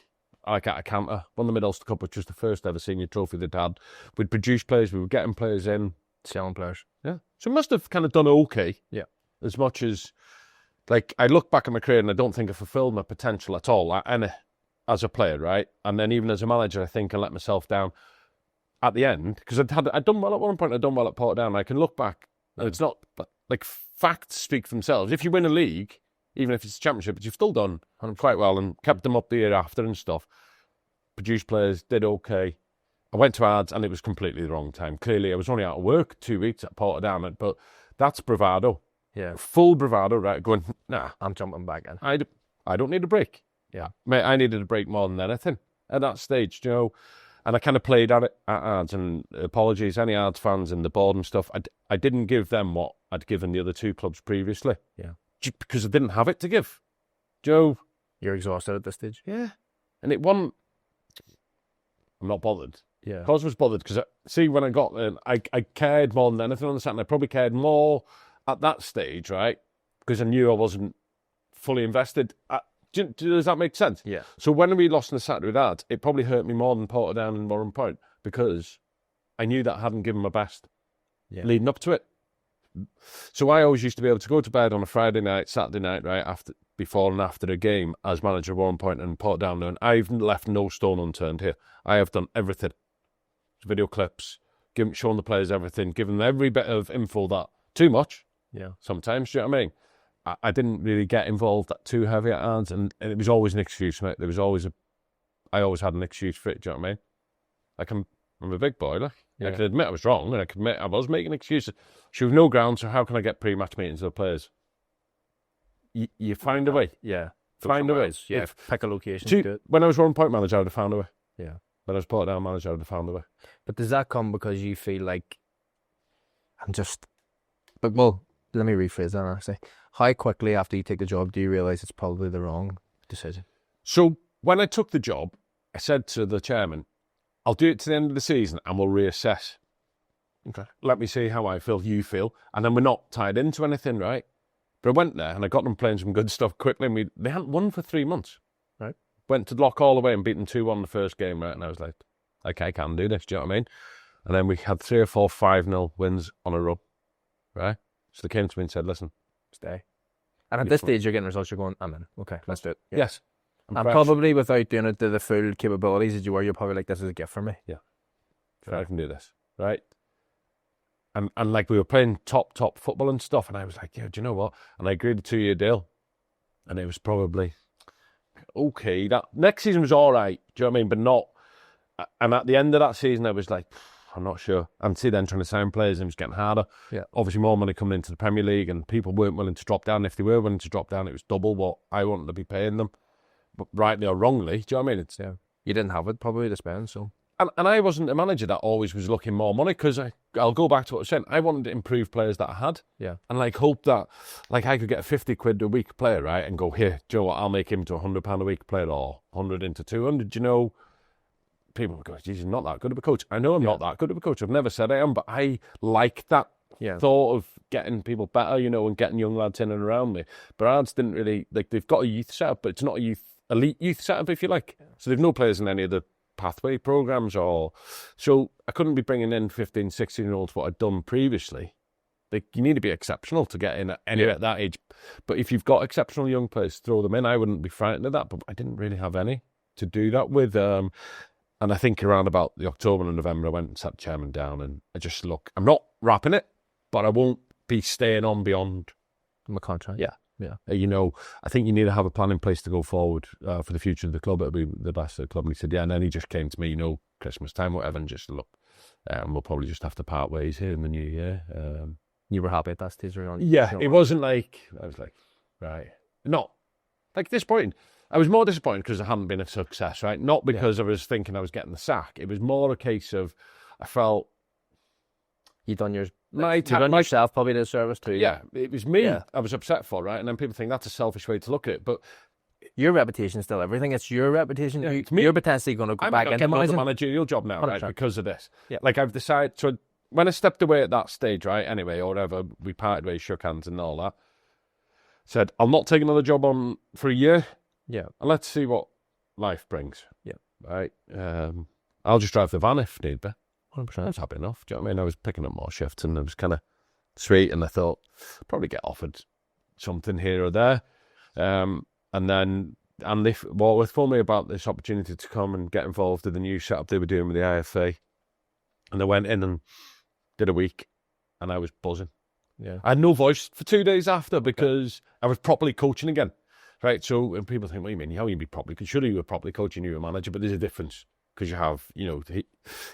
at a canter, won the Mid-Ulster Cup, which was the first ever senior trophy they'd had. We'd produced players, we were getting players in. Selling players. Yeah. So it must have kind of done okay. Yeah. As much as, I look back at my career and I don't think I fulfilled my potential at all, as a player, right? And then even as a manager, I think I let myself down at the end, because I'd done well at one point, I'd done well at Portadown. I can look back, and it's not, facts speak for themselves. If you win a league, even if it's a championship, but you've still done quite well and kept them up the year after and stuff. Produced players, did okay. I went to Ards and it was completely the wrong time. Clearly, I was only out of work 2 weeks at Portadown, but that's bravado. Yeah. Full bravado, right? Going, nah. I'm jumping back in. I don't need a break. Yeah. Mate, I needed a break more than anything at that stage, you know. And I kind of played at it at Ards, and apologies, any Ards fans and the board and stuff, I didn't give them what I'd given the other two clubs previously. Yeah. Just because I didn't have it to give. Joe. You're exhausted at this stage? Yeah. And it wasn't... I'm not bothered. Yeah. Because I was bothered, because see, when I got there, I cared more than anything on the Saturday. I probably cared more at that stage, right? Because I knew I wasn't fully invested. Does that make sense? Yeah. So when we lost on the Saturday with that, it probably hurt me more than Portadown and Warrenpoint, because I knew that I hadn't given my best leading up to it. So I always used to be able to go to bed on a Friday night, Saturday night, right, before and after a game as manager of Warrenpoint and Portadown, and I've left no stone unturned here. I have done everything. Video clips, showing the players everything, giving them every bit of info that, too much, sometimes, do you know what I mean? I didn't really get involved too heavy at Ards, and it was always an excuse, mate. I always had an excuse for it, do you know what I mean? I'm a big boy, like. I can admit I was wrong, and I can admit I was making excuses. She was no ground, so how can I get pre-match meetings with the players? You find a way. Yeah. Find a way. Yeah, pick a location. When I was Warrenpoint manager, I would have found a way. Yeah. When I was Portadown manager, I would have found a way. But does that come because you feel like, let me rephrase that actually. How quickly after you take the job do you realise it's probably the wrong decision? So when I took the job, I said to the chairman, I'll do it to the end of the season and we'll reassess. Okay. Let me see how I feel, you feel. And then we're not tied into anything, right? But I went there and I got them playing some good stuff quickly, and they hadn't won for 3 months. Right. Went to Lock all the way and beat them 2-1 the first game, right? And I was like, okay, I can do this, do you know what I mean? And then we had 3 or 4 5-0 wins on a run, right? So they came to me and said, listen, stay. And at this stage, you're getting results, you're going, I'm in. Okay, let's do it. Yeah. Yes. And probably without doing it to the full capabilities that you were, you're probably like, this is a gift for me. Yeah. I can do this, right? And like we were playing top football and stuff, and I was like, yeah, do you know what? And I agreed a 2-year deal. And it was probably, okay, that next season was all right, do you know what I mean? But not, and at the end of that season, I was like, I'm not sure. And see, then trying to sign players, and it was getting harder. Yeah. Obviously, more money coming into the Premier League, and people weren't willing to drop down. If they were willing to drop down, it was double what I wanted to be paying them. But rightly or wrongly, do you know what I mean? You didn't have it probably to spend, so. And I wasn't a manager that always was looking more money, because I'll go back to what I was saying. I wanted to improve players that I had. Yeah. And like hope that like I could get a 50 quid a week player, right? And go, here, do you know what? I'll make him to £100 a week player, or 100 into 200, you know? People would go, geez, you're not that good of a coach. I know I'm not that good of a coach. I've never said I am, but I like that thought of getting people better, you know, and getting young lads in and around me. But Ards didn't really, like, they've got a youth setup, but it's not a elite youth setup, if you like. So they've no players in any of the pathway programs, so I couldn't be bringing in 15, 16-year-olds what I'd done previously. Like, you need to be exceptional to get in at that age. But if you've got exceptional young players, throw them in. I wouldn't be frightened of that, but I didn't really have any to do that with. And I think around about the October and November, I went and sat the chairman down, and I just look, I'm not wrapping it, but I won't be staying on beyond my contract. Yeah. You know, I think you need to have a plan in place to go forward for the future of the club. It'll be the best of the club. And he said, yeah. And then he just came to me, you know, Christmas time, whatever, and just look, we'll probably just have to part ways here in the new year. You were happy at that stage, right? Yeah, it wasn't like, I was like, right. Not like disappointing. I was more disappointed because it hadn't been a success, right? Not because I was thinking I was getting the sack. It was more a case of, I felt, you've done yourself probably the service too. Yeah, it was me I was upset for, right? And then people think that's a selfish way to look at it. But your reputation is still everything. It's your reputation. Yeah, you're potentially going to go back into a managerial job now, 100%. Right? Because of this. Yeah. Like I've decided, so when I stepped away at that stage, right, anyway, or whatever, we parted ways, shook hands and all that, said, I'll not take another job on for a year. Yeah. And let's see what life brings. Yeah. Right. I'll just drive the van if need be. 100%. I was happy enough. Do you know what I mean? I was picking up more shifts, and it was kind of sweet, and I thought probably get offered something here or there. And then Andy Warworth told me about this opportunity to come and get involved in the new setup they were doing with the IFA. And I went in and did a week, and I was buzzing. Yeah. I had no voice for 2 days after because I was properly coaching again. Right, so when people think, what do you mean? How you be properly? Because surely you were properly coaching, you were a manager, but there's a difference. Because you have, you know,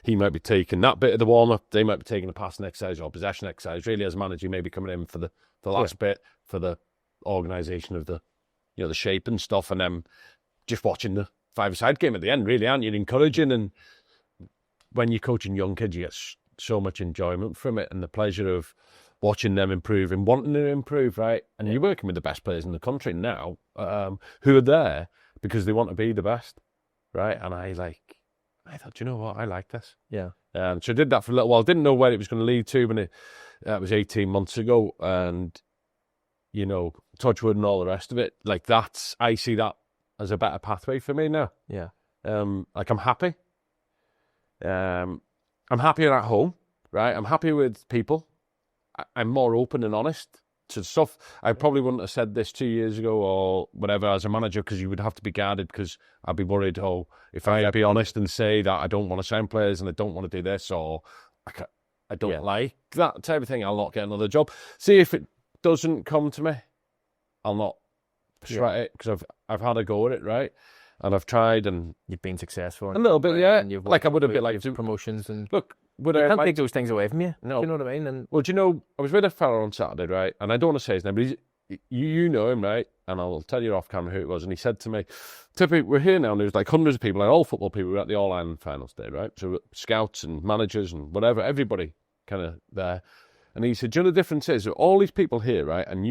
he might be taking that bit of the warm-up, they might be taking a passing exercise or possession exercise. Really, as a manager, you may be coming in for the last bit, for the organisation of the, you know, the shape and stuff, and then just watching the five-a-side game at the end, really, aren't you? Encouraging, and when you're coaching young kids, you get so much enjoyment from it, and the pleasure of watching them improve and wanting to improve, right? And you're working with the best players in the country now, who are there because they want to be the best, right? And I thought, you know what, I like this. Yeah. So I did that for a little while. Didn't know where it was going to lead to, but that was 18 months ago. And, you know, Touchwood and all the rest of it, like I see that as a better pathway for me now. Yeah. Like I'm happy. I'm happier at home, right? I'm happy with people. I'm more open and honest to stuff. I probably wouldn't have said this 2 years ago or whatever as a manager, because you would have to be guarded, because I'd be worried, if I be honest and say that I don't want to sign players and I don't want to do this, or I don't like that type of thing, I'll not get another job. See, if it doesn't come to me, I'll not sweat it, because I've had a go at it, right? And I've tried, and you've been successful. A little bit, yeah. And you've like I would have been like promotions, and look, you can't take those things away from you. No, do you know what I mean? And well, do you know, I was with a fella on Saturday, right? And I don't want to say his name, but you know him, right? And I'll tell you off camera who it was. And he said to me, "Tippy, we're here now, and there's like hundreds of people, like all football people. We're at the All Ireland finals day, right? So scouts and managers and whatever, everybody kind of there." And he said, "Do you know the difference is that all these people here, right? And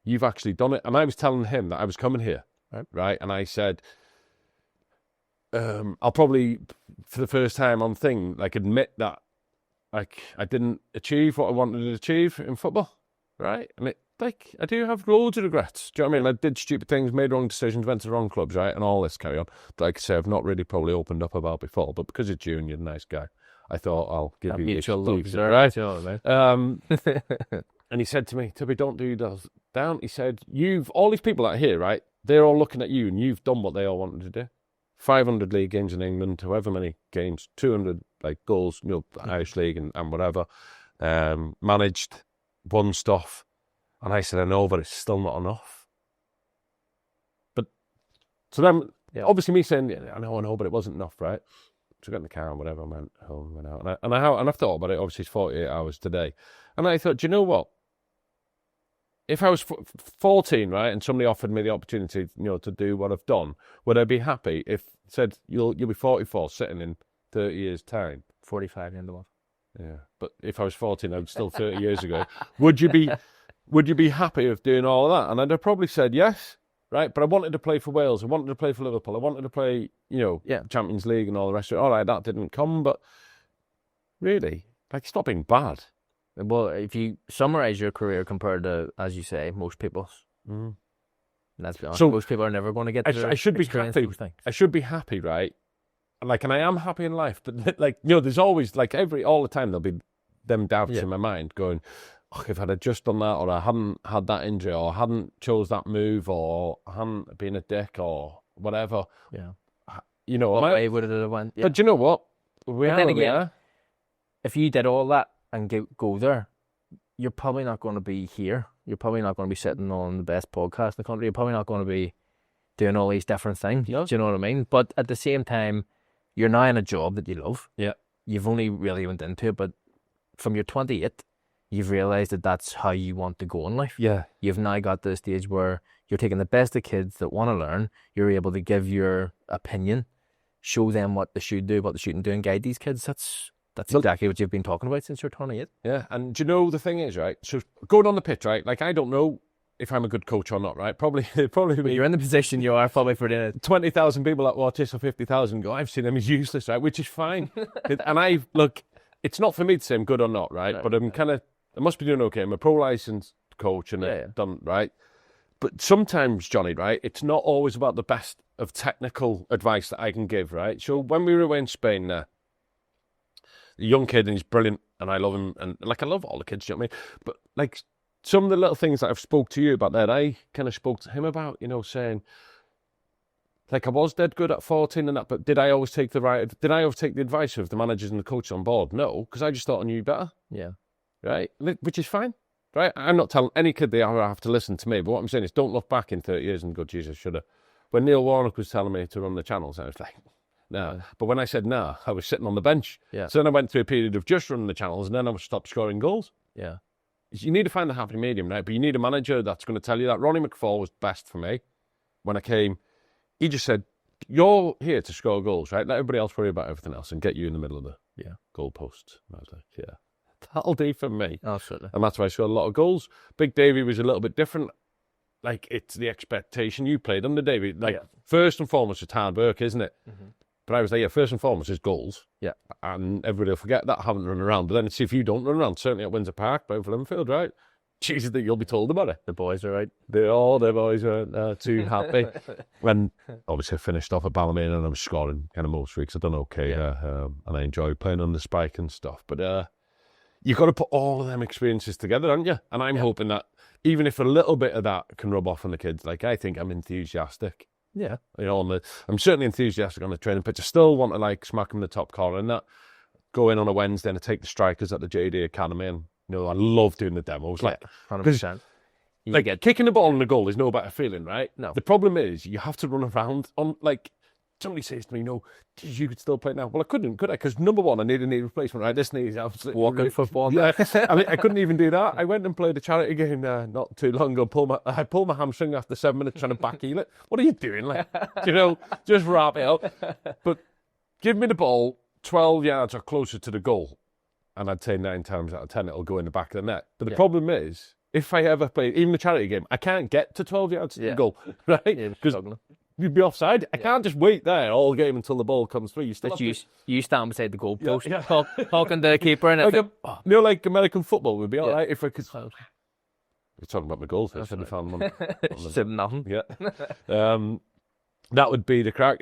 you've actually done it." And I was telling him that I was coming here, right? And I said, I'll probably, for the first time on thing, like admit that like I didn't achieve what I wanted to achieve in football, right? And I do have loads of regrets. Do you know what I mean? I did stupid things, made wrong decisions, went to the wrong clubs, right? And all this carry on. Like I say, I've not really probably opened up about before, but because it's you and you're a nice guy, I thought I'll give you mutual the love, right? You know what I mean? And he said to me, "Tubby, don't do those down." He said, all these people out here, right? They're all looking at you, and you've done what they all wanted to do. 500 league games in England, however many games, 200 like goals, you know, Irish League and whatever, managed, won stuff. And I said, "I know, but it's still not enough." But so then, obviously me saying, I know, but it wasn't enough, right? So I got in the car and whatever, I went home, went out. And I've thought about it, obviously it's 48 hours today. And I thought, do you know what? If I was 14, right, and somebody offered me the opportunity, you know, to do what I've done, would I be happy if said you'll be 44 sitting in 30 years' time? 45 in the month. Yeah, but if I was 14, I was still 30 years ago. Would you be happy with doing all of that? And I'd have probably said yes, right? But I wanted to play for Wales. I wanted to play for Liverpool. I wanted to play, you know, Champions League and all the rest of it. All right, that didn't come, but really, like, it's not been bad. Well, if you summarise your career compared to, as you say, most people's, let's be honest, so most people are never going to get to I should be happy. I should be happy, right? Like, and I am happy in life, but like, you know, there's always like all the time there'll be them doubts in my mind going, "Oh, if I'd have just done that, or I hadn't had that injury, or I hadn't chose that move, or I hadn't been a dick, or whatever." Yeah, you know, what way would it have went? Yeah. But do you know what? If you did all that and go there, you're probably not going to be here. You're probably not going to be sitting on the best podcast in the country. You're probably not going to be doing all these different things. Do you know what I mean? But at the same time, you're now in a job that you love. Yeah. You've only really went into it, but from your 28, you've realised that that's how you want to go in life. Yeah. You've now got to the stage where you're taking the best of kids that want to learn. You're able to give your opinion, show them what they should do, what they shouldn't do, and guide these kids. That's exactly what you've been talking about since you're 28. Yeah, and do you know the thing is, right? So going on the pitch, right? Like, I don't know if I'm a good coach or not, right? Probably. But you're in the position you are probably for the 20,000 people that watch this, or 50,000 go, "I've seen him, he's useless," right? Which is fine. And look, it's not for me to say I'm good or not, right? But I'm kind of, I must be doing okay. I'm a pro licensed coach and done, right? But sometimes, Johnny, right, it's not always about the best of technical advice that I can give, right? So when we were away in Spain there, a young kid, and he's brilliant, and I love him, and like I love all the kids, you know what I mean? But like some of the little things that I've spoke to you about that, I kind of spoke to him about, you know, saying, like, I was dead good at 14 and that, but did I always take the advice of the managers and the coaches on board? No, because I just thought I knew better. Yeah. Right? Which is fine, right? I'm not telling any kid they have to listen to me, but what I'm saying is don't look back in 30 years and go, "Jesus, should have." When Neil Warnock was telling me to run the channels, I was like, "Nah." But when I said nah, I was sitting on the bench. Yeah. So then I went through a period of just running the channels, and then I stopped scoring goals. Yeah. You need to find the happy medium, right? But you need a manager that's going to tell you that. Ronnie McFall was best for me when I came. He just said, "You're here to score goals, right? Let everybody else worry about everything else and get you in the middle of the goal post." And I was like, "Yeah, that'll do for me." Absolutely. And that's why I scored a lot of goals. Big Davey was a little bit different. Like, it's the expectation. You played under Davey. Like, first and foremost, it's hard work, isn't it? Mm-hmm. But I was like, yeah, first and foremost is goals. Yeah. And everybody will forget that, haven't run around. But then see if you don't run around, certainly at Windsor Park, both for Linfield, right? Jesus, that you'll be told about it. The boys are right. The boys weren't too happy. When obviously I finished off at Ballymena and I was scoring kind of most weeks. I've done okay, and I enjoyed playing on the spike and stuff. But you've got to put all of them experiences together, haven't you? And I'm hoping that even if a little bit of that can rub off on the kids, like I think I'm enthusiastic. Yeah. You know, I'm certainly enthusiastic on the training pitch. I still want to like smack them in the top corner and that. Go in on a Wednesday and take the strikers at the JD Academy, and you know, I love doing the demos. Like 100%. Like kicking the ball in the goal is no better feeling, right? No. The problem is you have to run around on like. Somebody says to me, "No, you could still play now." Well, I couldn't, could I? Because number one, I need a knee replacement. Right, this knee is absolutely walking football. Yeah, I mean, I couldn't even do that. I went and played a charity game not too long ago. I pulled my hamstring after 7 minutes trying to back heel it. What are you doing? Like, you know, just wrap it up. But give me the ball 12 yards or closer to the goal, and I'd say 9 times out of 10 it'll go in the back of the net. But the problem is, if I ever play even the charity game, I can't get to 12 yards to the goal, right? Because you'd be offside. I can't just wait there all game until the ball comes through. You stand beside the goalpost, talking to the keeper, and like you know, like American football would be all right if I could. We're talking about my goals. I said I found one. Said nothing. Yeah, that would be the crack.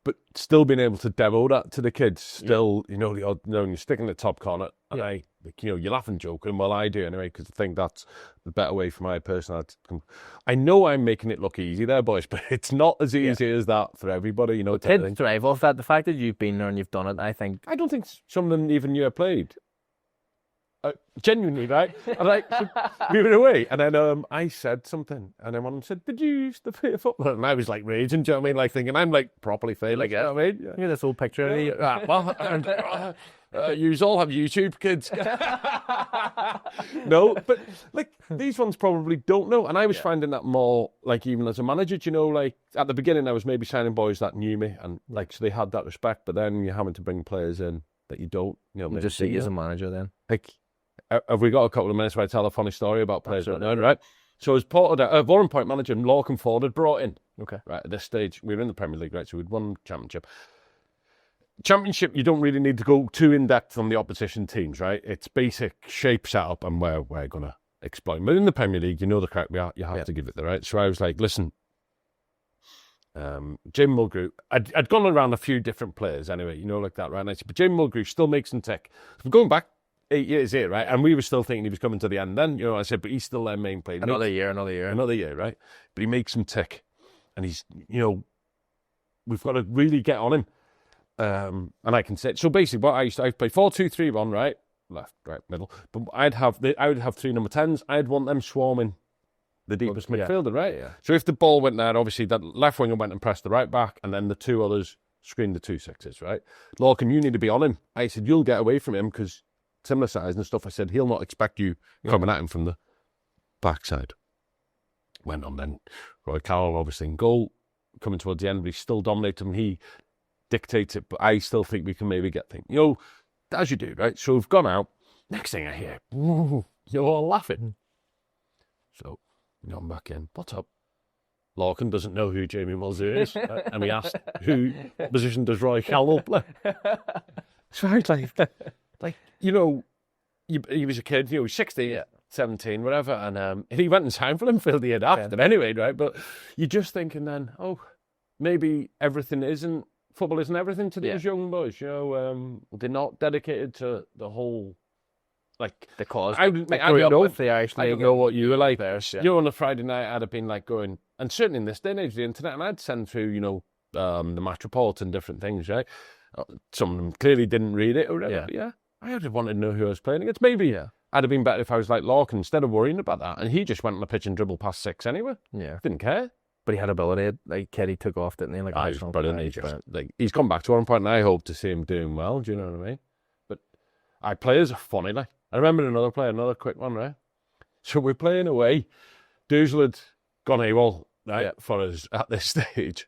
But still being able to demo that to the kids, still, you know, you're sticking the top corner, and you laugh and joke, and well, I do anyway, because I think that's the better way for my personality. I know I'm making it look easy there, boys, but it's not as easy as that for everybody, you know. Kids thrive off that. The fact that you've been there and you've done it, I don't think some of them even knew I played. Genuinely, right? And like, we were away, and then I said something, and then one of them said, "Did you used to play football?" And I was like raging, do you know what I mean? Like thinking, I'm like properly failing, you know what I mean? Yeah, this old picture of you. You all have YouTube, kids. No, but like these ones probably don't know, and I was finding that more like even as a manager, you know, like at the beginning I was maybe signing boys that knew me, and like so they had that respect, but then you're having to bring players in that you don't, you know, just see you as a manager then. Like, have we got a couple of minutes where I tell a funny story about players that know, right? So as Portadown, Warrenpoint manager Lorcan Ford had brought in. Okay. Right, at this stage, we were in the Premier League, right? So we'd won championship. Championship, you don't really need to go too in-depth on the opposition teams, right? It's basic shape setup and where we're going to exploit. But in the Premier League, you know the crack you have to give it the right. So I was like, listen, Jim Mulgrew, I'd gone around a few different players anyway, you know, like that, right? And I said, but Jim Mulgrew still makes them tick. So we're going back 8 years here, right? And we were still thinking he was coming to the end then, you know, I said, but he's still their main player. Another year, right? But he makes them tick. And he's, you know, we've got to really get on him. And I can say, so basically what I'd play 4-2-3-1, right? Left, right, middle. But I would have 3 number 10s. I'd want them swarming the deepest midfielder, right? Yeah. So if the ball went there, obviously that left winger went and pressed the right back, and then the 2 others screened the 2 6s, right? Lorcan, you need to be on him. I said, you'll get away from him because similar size and stuff. I said, he'll not expect you coming at him from the backside. Went on then. Roy Carroll, obviously, in goal. Coming towards the end, but he still dominates him. He dictates it, but I still think we can maybe get things. You know, as you do, right? So we've gone out. Next thing I hear, you're all laughing. So, I'm back in. What's up? Lorcan doesn't know who Jamie Mulgrew is. And we asked, who position does Roy Carroll play? So I was like, you know, he was a kid, you know, 16, 17, whatever, and he went and signed for Linfield the year after anyway, right? But you're just thinking then, maybe football isn't everything to these young boys, you know, they're not dedicated to the whole, like, the cause. I don't know what you were like there. You know, on a Friday night, I'd have been like going, and certainly in this day and age, the internet, and I'd send through, you know, the match reports and different things, right? Some of them clearly didn't read it or whatever. Yeah. I would have wanted to know who I was playing against. Maybe I'd have been better if I was like Lorcan instead of worrying about that. And he just went on the pitch and dribbled past 6 anyway. Yeah. Didn't care. But he had ability. Like, Keddy took off, didn't he? Like, he's brilliant. He's come back to Warrenpoint, and I hope to see him doing well. Do you know what I mean? But players are funny. Like, I remember another quick one, right? So we're playing away. Doozle had gone AWOL, right, for us at this stage.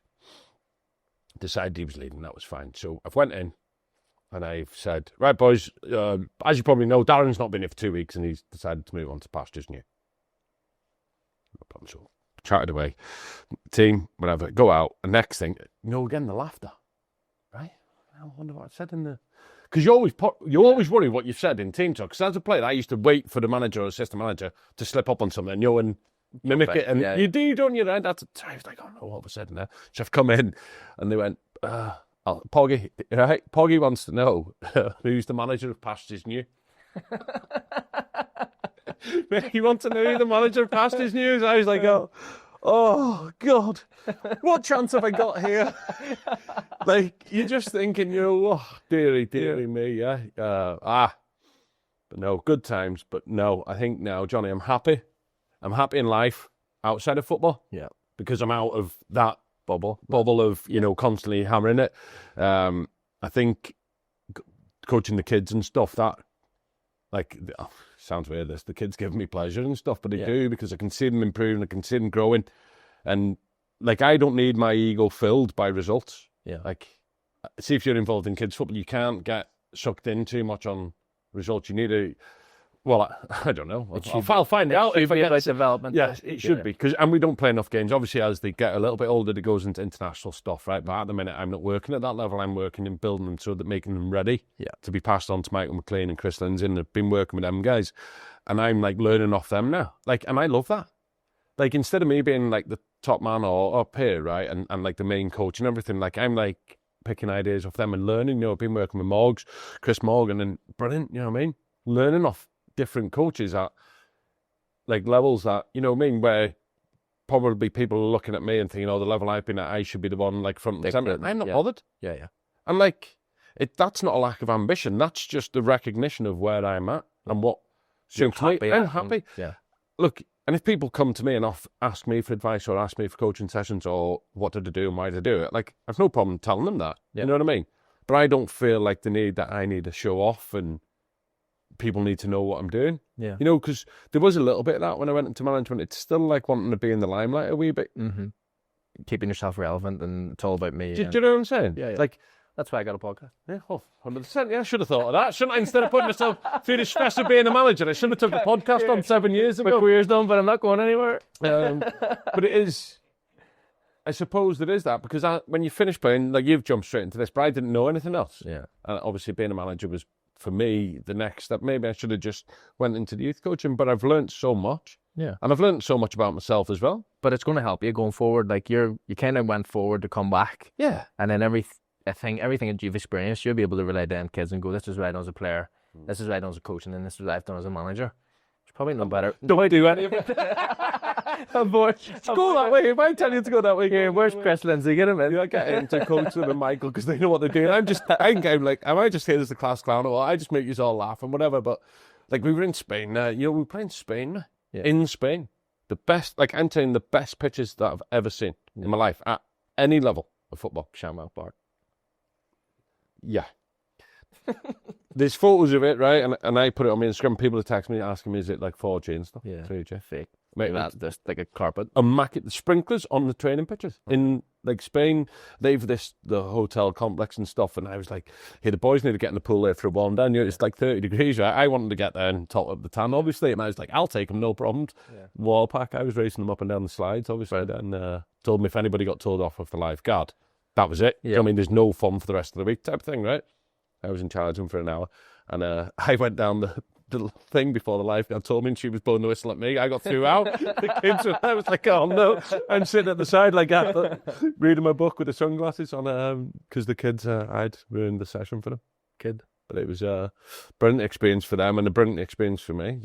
Decided he was leaving, that was fine. So I've went in and I've said, right, boys, as you probably know, Darren's not been here for 2 weeks and he's decided to move on to pastures new. No problem. So chatted away, team, whatever, go out. And next thing, you know, again, the laughter, right? I wonder what I said in the... Because you always worry what you've said in team talk. Because as a player, I used to wait for the manager or assistant manager to slip up on something, and mimic it. And you do, don't you? Right? That's I was like, oh no, what was said in there? So I've come in, and they went, Poggy, right? Poggy wants to know who's the manager of Pastures New. He wants to know who the manager of Pastures New is. I was like, oh God, what chance have I got here? Like, you're just thinking, dearie me, yeah. But no, good times. But no, I think now, Johnny, I'm happy. I'm happy in life outside of football. Yeah. Because I'm out of that bubble of, constantly hammering it. I think coaching the kids and stuff, that, like, sounds weird, the kids give me pleasure and stuff, but they do, because I can see them improving, I can see them growing. And, like, I don't need my ego filled by results. Yeah. Like, see, if you're involved in kids football, you can't get sucked in too much on results. You need to... Well, I don't know. I'll find out if I get like development. Yeah, it should be, and we don't play enough games. Obviously, as they get a little bit older, it goes into international stuff, right? But at the minute, I'm not working at that level. I'm working in building them so that making them ready to be passed on to Michael McLean and Chris Lindsay, and I've been working with them guys, and I'm like learning off them now. Like, and I love that. Like, instead of me being like the top man or peer, right, and like the main coach and everything, like I'm like picking ideas off them and learning. I've been working with Chris Morgan, and brilliant. You know what I mean? Learning off different coaches at like levels that, where probably people are looking at me and thinking, the level I've been at, I should be the one like front and centre. I'm not bothered. Yeah. And like, that's not a lack of ambition. That's just the recognition of where I'm at and what suits me. I'm happy. Yeah. Look, and if people come to me and ask me for advice or ask me for coaching sessions or what did I do and why did I do it, like, I've no problem telling them that. Yeah. You know what I mean? But I don't feel like I need to show off and people need to know what I'm doing. Yeah. Because there was a little bit of that when I went into management. It's still like wanting to be in the limelight a wee bit. Mm-hmm. Keeping yourself relevant, and it's all about me. Do you know what I'm saying? Yeah. Like, that's why I got a podcast. Yeah, 100%. Yeah, I should have thought of that. Shouldn't I? Instead of putting myself through the stress of being a manager, I should have took the podcast on 7 years ago. My career's done, but I'm not going anywhere. But it is... I suppose there is that, because when you finish playing, like, you've jumped straight into this, but I didn't know anything else. Yeah. And obviously being a manager was, for me, the next step. Maybe I should have just went into the youth coaching, but I've learned so much. Yeah. And I've learned so much about myself as well. But it's going to help you going forward. Like, you kind of went forward to come back. Yeah. And then everything that you've experienced, you'll be able to relate to them kids and go, this is what I done as a player, this is what I done as a coach, and then this is what I've done as a manager. It's probably no better. Don't do any of it. Go that way. If I tell you to go that way, yeah, where's Chris Lindsay? Get him in. I get him to coach them and Michael, because they know what they're doing. I'm like, am I just here as the class clown, or I just make you all laugh and whatever? But like, we were in Spain. We were playing Spain. Yeah. In Spain, the best. Like, I'm saying, the best pitches that I've ever seen in my life at any level of football. Shamrock Park. Yeah. There's photos of it, right? And I put it on my Instagram. People are texting me asking me, is it like 4G and stuff? Yeah. 3G. Fake. Mate, that's just like a carpet. The sprinklers on the training pitches. In like Spain, they've the hotel complex and stuff. And I was like, hey, the boys need to get in the pool there for a warm down. It's like 30 degrees, right? I wanted to get there and top up the tan, obviously. And I was like, I'll take them, no problems. Yeah. Wall pack. I was racing them up and down the slides, obviously. Right. And told them if anybody got told off with the lifeguard, that was it. Yeah. I mean, there's no fun for the rest of the week type of thing, right? I was in charge of them for an hour. And I went down the thing before the lifeguard told me, and she was blowing the whistle at me. I got threw out. The kids were, I was like, oh no. I'm sitting at the side like that, reading my book with the sunglasses on, because the kids, I'd ruined the session for them. But it was a brilliant experience for them and a brilliant experience for me.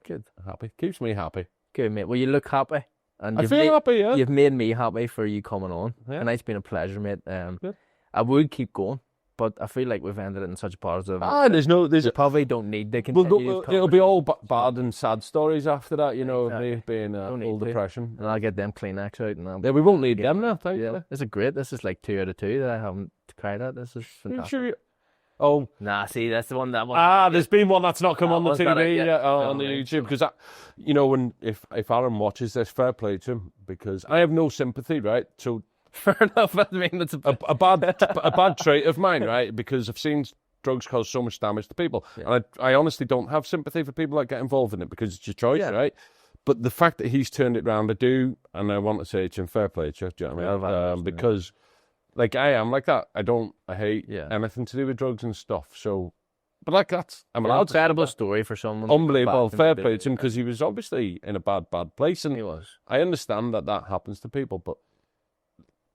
Good. Happy. Keeps me happy. Good, mate. Well, you look happy. And I feel happy, yeah. You've made me happy for you coming on. Yeah. And it's been a pleasure, mate. I would keep going, but I feel like we've ended it in such a positive. You probably don't need to continue. It'll be all bad and sad stories after that, me being old depression. And I'll get them Kleenex out. And we won't need them now, yeah. This is great. This is like 2 out of 2 that I haven't cried at. This is fantastic. See, that's the one there's been one that's not come on the TV on the YouTube, because if Aaron watches this, fair play to him, because I have no sympathy, right? So fair enough. I mean, that's a bad trait of mine, right? Because I've seen drugs cause so much damage to people, and I honestly don't have sympathy for people that get involved in it, because it's your choice, right? But the fact that he's turned it round, I do, and I want to say to him, fair play to you, do you know what I mean? Because Like, I am like that. I hate Yeah. anything to do with drugs and stuff. So, but like I'm allowed to. Incredible story for someone. Unbelievable. back Fair in the play day. to him, because he was obviously in a bad place. And He was. I understand that happens to people, but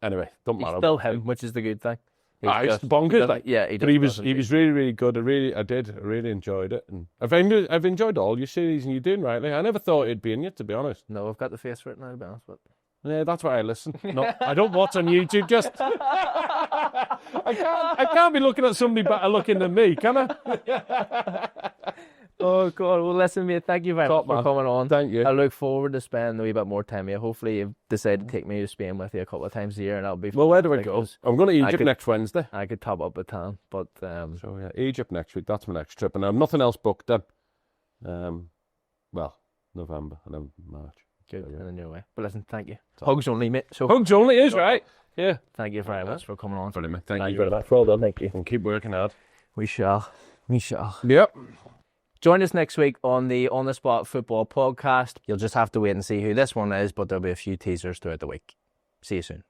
anyway, don't He's matter. still him, which is the good thing. He's It's just- bonkers. Like, yeah, but he was really, really good. I really enjoyed it. And I've enjoyed all your series, and you're doing rightly. I never thought it'd be in you, to be honest. No, I've got the face for it now, to be honest. But Yeah, that's why I listen. No, I don't watch on YouTube. Just I can't be looking at somebody better looking than me, can I? oh God, well listen, mate. Thank you very Top much for man. coming on. Thank you. I look forward to spending a wee bit more time here. Hopefully, you've decided to take me to Spain with you a couple of times a year, and that'll be. Well, where do I fantastic, go? 'cause I'm going to Egypt could- next Wednesday. I could top up a town, but So yeah, Egypt next week. That's my next trip, and I have nothing else booked then. Well, November and then March. good So, yeah. in a new way. But listen, thank you. Hugs only, mate. So Hugs only is right. Yeah. thank you very much for coming on. Brilliant, mate. Thank Thank you you very much. Well done. Thank you. And keep working hard. We shall. We shall. Yep. Join us next week on the On the Spot Football Podcast. You'll just have to wait and see who this one is, but there'll be a few teasers throughout the week. See you soon.